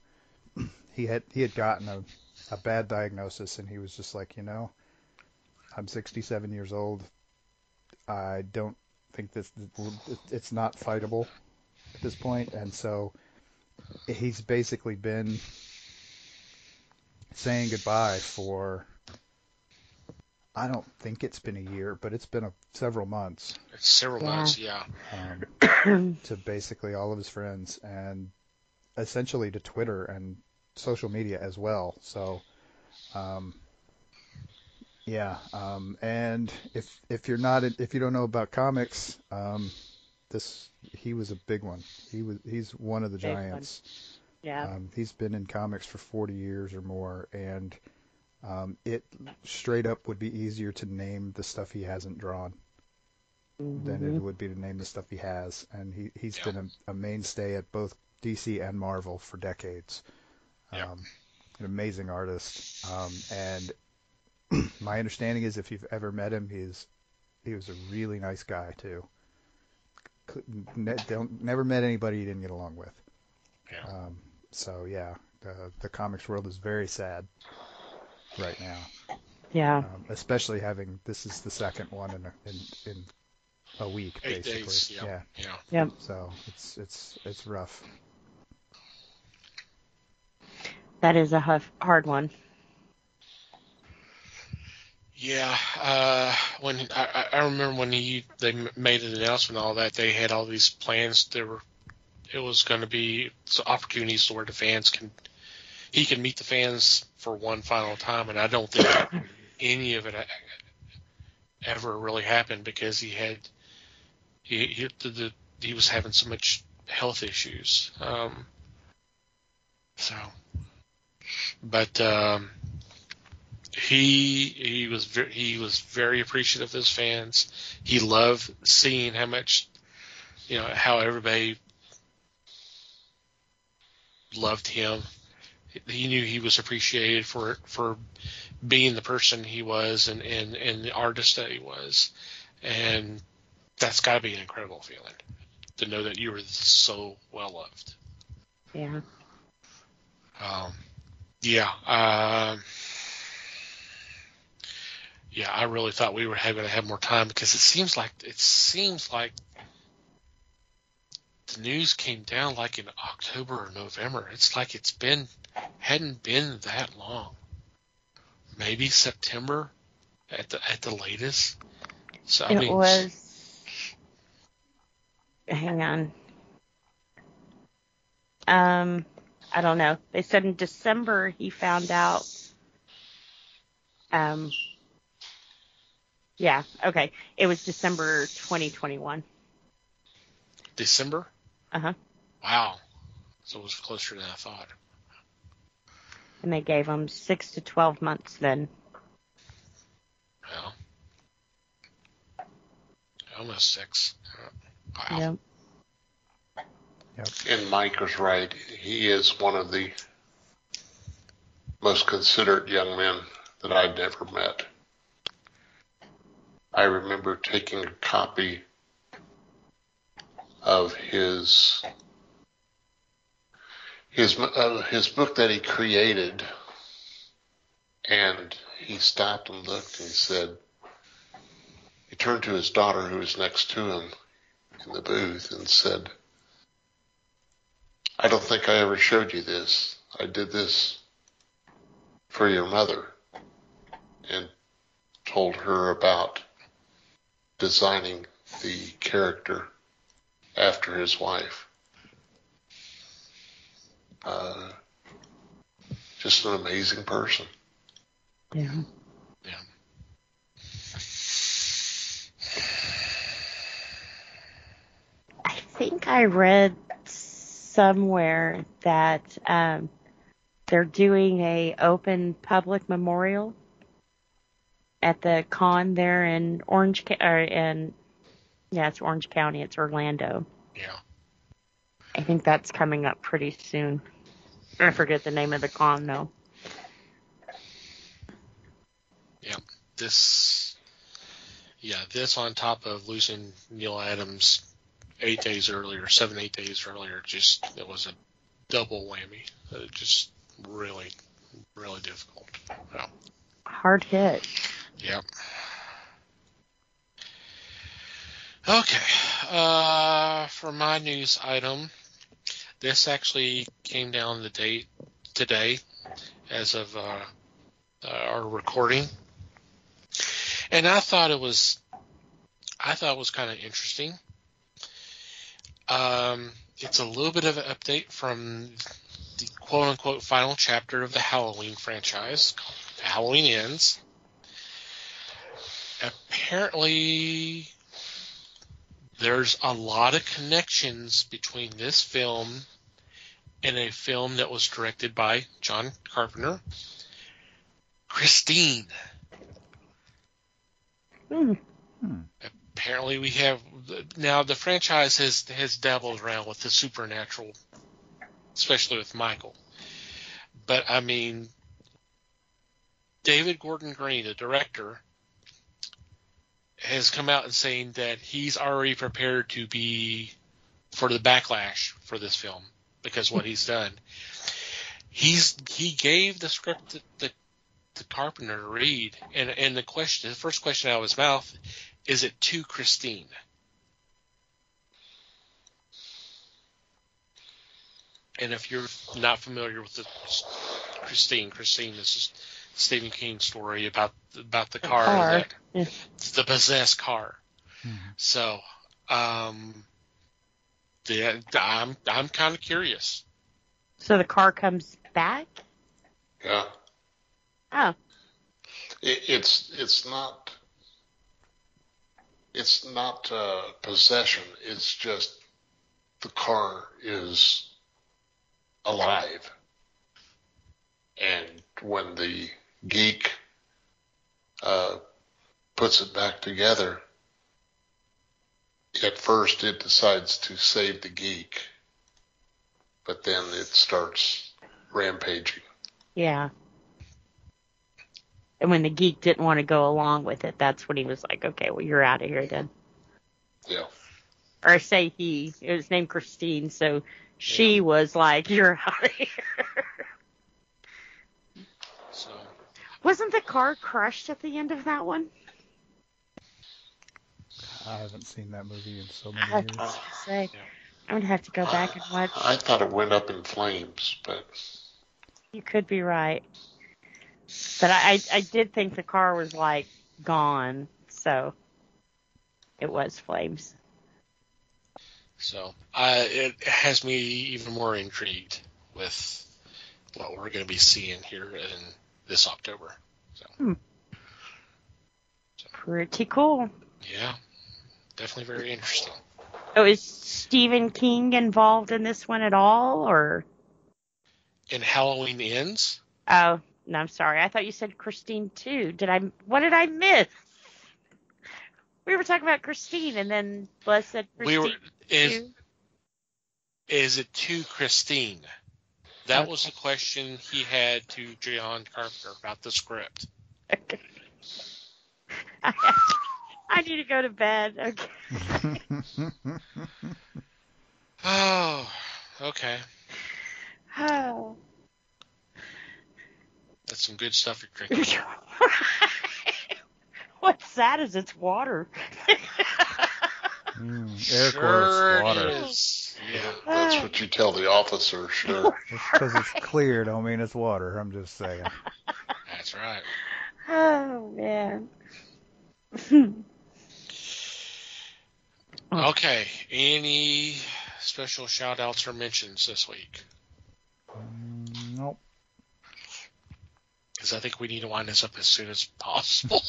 he had gotten a bad diagnosis, and he was just like, I'm 67 years old. I don't think it's not fightable at this point, and so he's basically been saying goodbye for, I don't think it's been a year, but it's been several months. It's several months, yeah. To basically all of his friends and essentially to Twitter and social media as well. So, and if you don't know about comics, he was a big one. He's one of the giants. Yeah. He's been in comics for 40 years or more, and it straight up would be easier to name the stuff he hasn't drawn than it would be to name the stuff he has. And he's been a mainstay at both DC and Marvel for decades. An amazing artist. And my understanding is if you've ever met him, he was a really nice guy too. never met anybody he didn't get along with. Yeah. So yeah, the comics world is very sad right now. Yeah. Especially having this is the second one in a week, 8 basically. days. Yeah. Yep. So it's rough. That is a hard one. Yeah, when I remember when they made an announcement and all that, they had all these plans. It was going to be opportunities where he can meet the fans for one final time, and I don't think any of it ever really happened because he was having so much health issues. He was very appreciative of his fans. He loved seeing how much, how everybody loved him. He knew he was appreciated for being the person he was and the artist that he was. And that's got to be an incredible feeling to know that you were so well loved. Yeah. Yeah, I really thought we were going to have more time because it seems like the news came down like in October or November. It's like hadn't been that long. Maybe September at the latest. So it was. Hang on. I don't know. They said in December he found out. Yeah, okay. It was December 2021. December? Uh-huh. Wow. So it was closer than I thought. And they gave him 6 to 12 months then. Well, almost 6. Wow. Yep. And Mike was right. He is one of the most considerate young men that I'd ever met. I remember taking a copy of his book that he created, and he stopped and looked and said, he turned to his daughter who was next to him in the booth and said, "I don't think I ever showed you this. I did this for your mother," and told her about designing the character after his wife. Just an amazing person. Yeah. I think I read somewhere that they're doing a open public memorial at the con there in it's Orange County. It's Orlando. Yeah. I think that's coming up pretty soon. I forget the name of the con though. Yeah. This on top of losing Neil Adams 8 days earlier, 8 days earlier, it was a double whammy. Just really, really difficult. Yeah. Hard hit. Yep. Okay. For my news item, this actually came down the date today as of our recording. And I thought it was kind of interesting. It's a little bit of an update from the quote-unquote final chapter of the Halloween franchise. Halloween Ends. Apparently, there's a lot of connections between this film and a film that was directed by John Carpenter, Christine. Apparently, we have now the franchise has dabbled around with the supernatural, especially with Michael. But I mean, David Gordon Green, the director, has come out and saying that he's already prepared to be for the backlash for this film because what he's done. He gave the script to Carpenter to read, and the first question out of his mouth, is it too Christine? And if you're not familiar with the Christine is a Stephen King story about the car. The possessed car. Mm-hmm. So, I'm kind of curious. So the car comes back? Yeah. Oh. It's not possession. It's just the car is alive, and when the geek puts it back together, at first it decides to save the geek, but then it starts rampaging. Yeah. And when the geek didn't want to go along with it, that's when he was like, okay, well, you're out of here then. Yeah. Or say it was named Christine, so she was like, you're out of here. So. Wasn't the car crushed at the end of that one? I haven't seen that movie in so many years. I would have to go back and watch. I thought it went up in flames, but... You could be right. But I did think the car was, like, gone, so it was flames. So it has me even more intrigued with what we're going to be seeing here in this October. So. Pretty cool. Yeah, definitely very interesting. Oh, is Stephen King involved in this one at all, or? In Halloween Ends? Oh, no, I'm sorry. I thought you said Christine too. What did I miss? We were talking about Christine, and then Les said Christine. Is it to Christine? That was the question he had to John Carpenter about the script. Okay. I need to go to bed. Okay. Oh, okay. Oh. That's some good stuff you're drinking. What's sad is it's water. Air quotes, water. Yeah. That's what you tell the officer, sure. Just because it's clear don't mean it's water, I'm just saying. That's right. Oh, man. Okay. Any special shout-outs or mentions this week? Nope. Because I think we need to wind this up as soon as possible.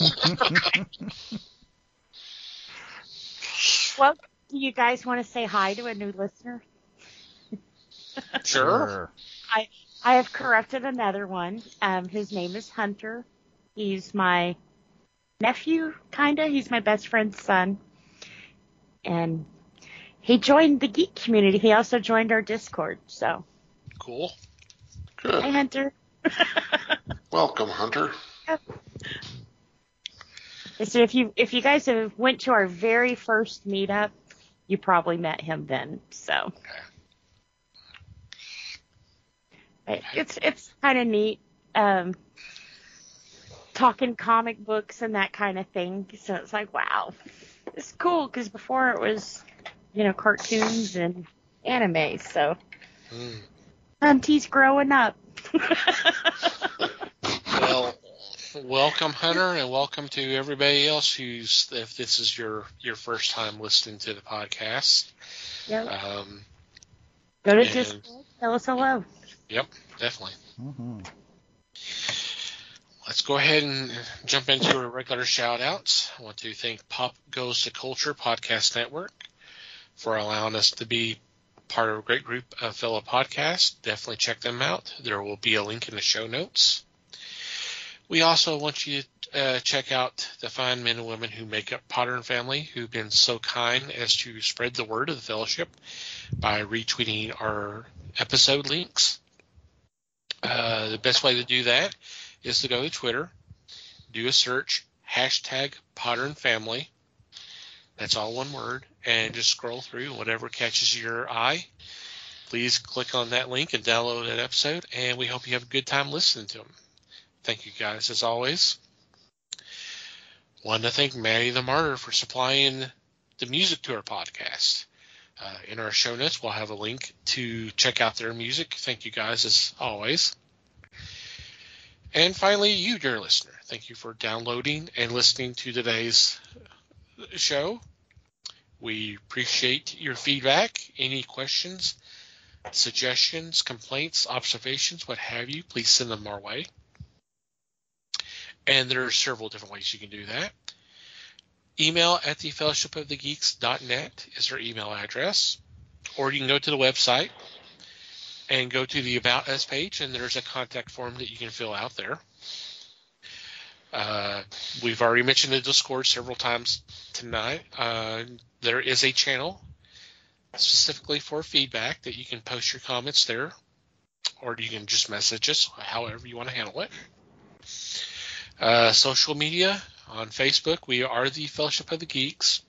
Well, do you guys want to say hi to a new listener? Sure. I have corrected another one. His name is Hunter. He's my nephew, kind of. He's my best friend's son. And he joined the geek community. He also joined our Discord, so. Cool. Good. Hi, Hunter. Welcome, Hunter. So if you guys have went to our very first meetup, you probably met him then. So it's kind of neat, talking comic books and that kind of thing. So it's like, wow, it's cool because before it was, cartoons and anime. So Hunty's growing up. Well, welcome, Hunter, and welcome to everybody else if this is your first time listening to the podcast. Yep. Go to Discord, tell us hello. Yep, definitely. Mm-hmm. Let's go ahead and jump into our regular shout-outs. I want to thank Pop Goes to Culture Podcast Network for allowing us to be part of a great group of fellow podcasts. Definitely check them out. There will be a link in the show notes. We also want you to check out the fine men and women who make up Potter and Family, who've been so kind as to spread the word of the fellowship by retweeting our episode links. The best way to do that is to go to Twitter, do a search, #Potter and Family, That's all one word. And just scroll through, and whatever catches your eye, please click on that link and download that episode, and we hope you have a good time listening to them. Thank you guys, as always. Want to thank Maddie the Martyr for supplying the music to our podcast. In our show notes, we'll have a link to check out their music. Thank you guys, as always. And finally, you, dear listener, thank you for downloading and listening to today's show. We appreciate your feedback. Any questions, suggestions, complaints, observations, what have you, please send them our way. And there are several different ways you can do that. Email at thefellowshipofthegeeks.net is our email address. Or you can go to the website and go to the About Us page, and there's a contact form that you can fill out there. We've already mentioned the Discord several times tonight. There is a channel specifically for feedback that you can post your comments there, or you can just message us, however you want to handle it. Social media, on Facebook, we are the Fellowship of the Geeks.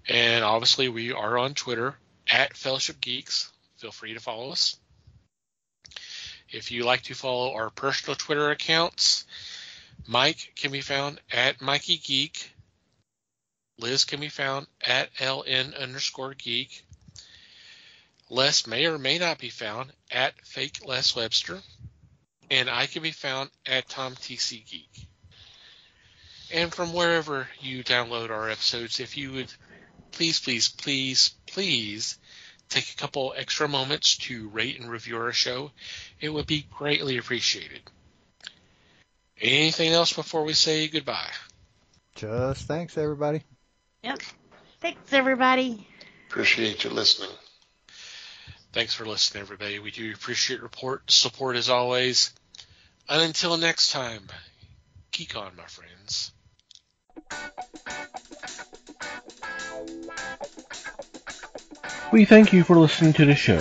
And obviously we are on Twitter, at Fellowship Geeks. Feel free to follow us. If you like to follow our personal Twitter accounts, Mike can be found at Mikey Geek. Liz can be found at LN_Geek. Les may or may not be found at Fake Les Webster. And I can be found at TomTC Geek. And from wherever you download our episodes, if you would please take a couple extra moments to rate and review our show, it would be greatly appreciated. Anything else before we say goodbye? Just thanks, everybody. Yep. Thanks, everybody. Appreciate you listening. Thanks for listening, everybody. We do appreciate support as always. And until next time, geek on, my friends. We thank you for listening to the show.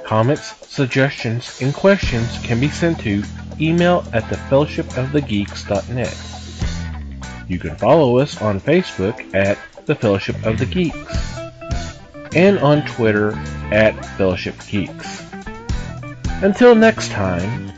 Comments, suggestions, and questions can be sent to email at thefellowshipofthegeeks.net. You can follow us on Facebook at The Fellowship of the Geeks and on Twitter at Fellowship Geeks. Until next time,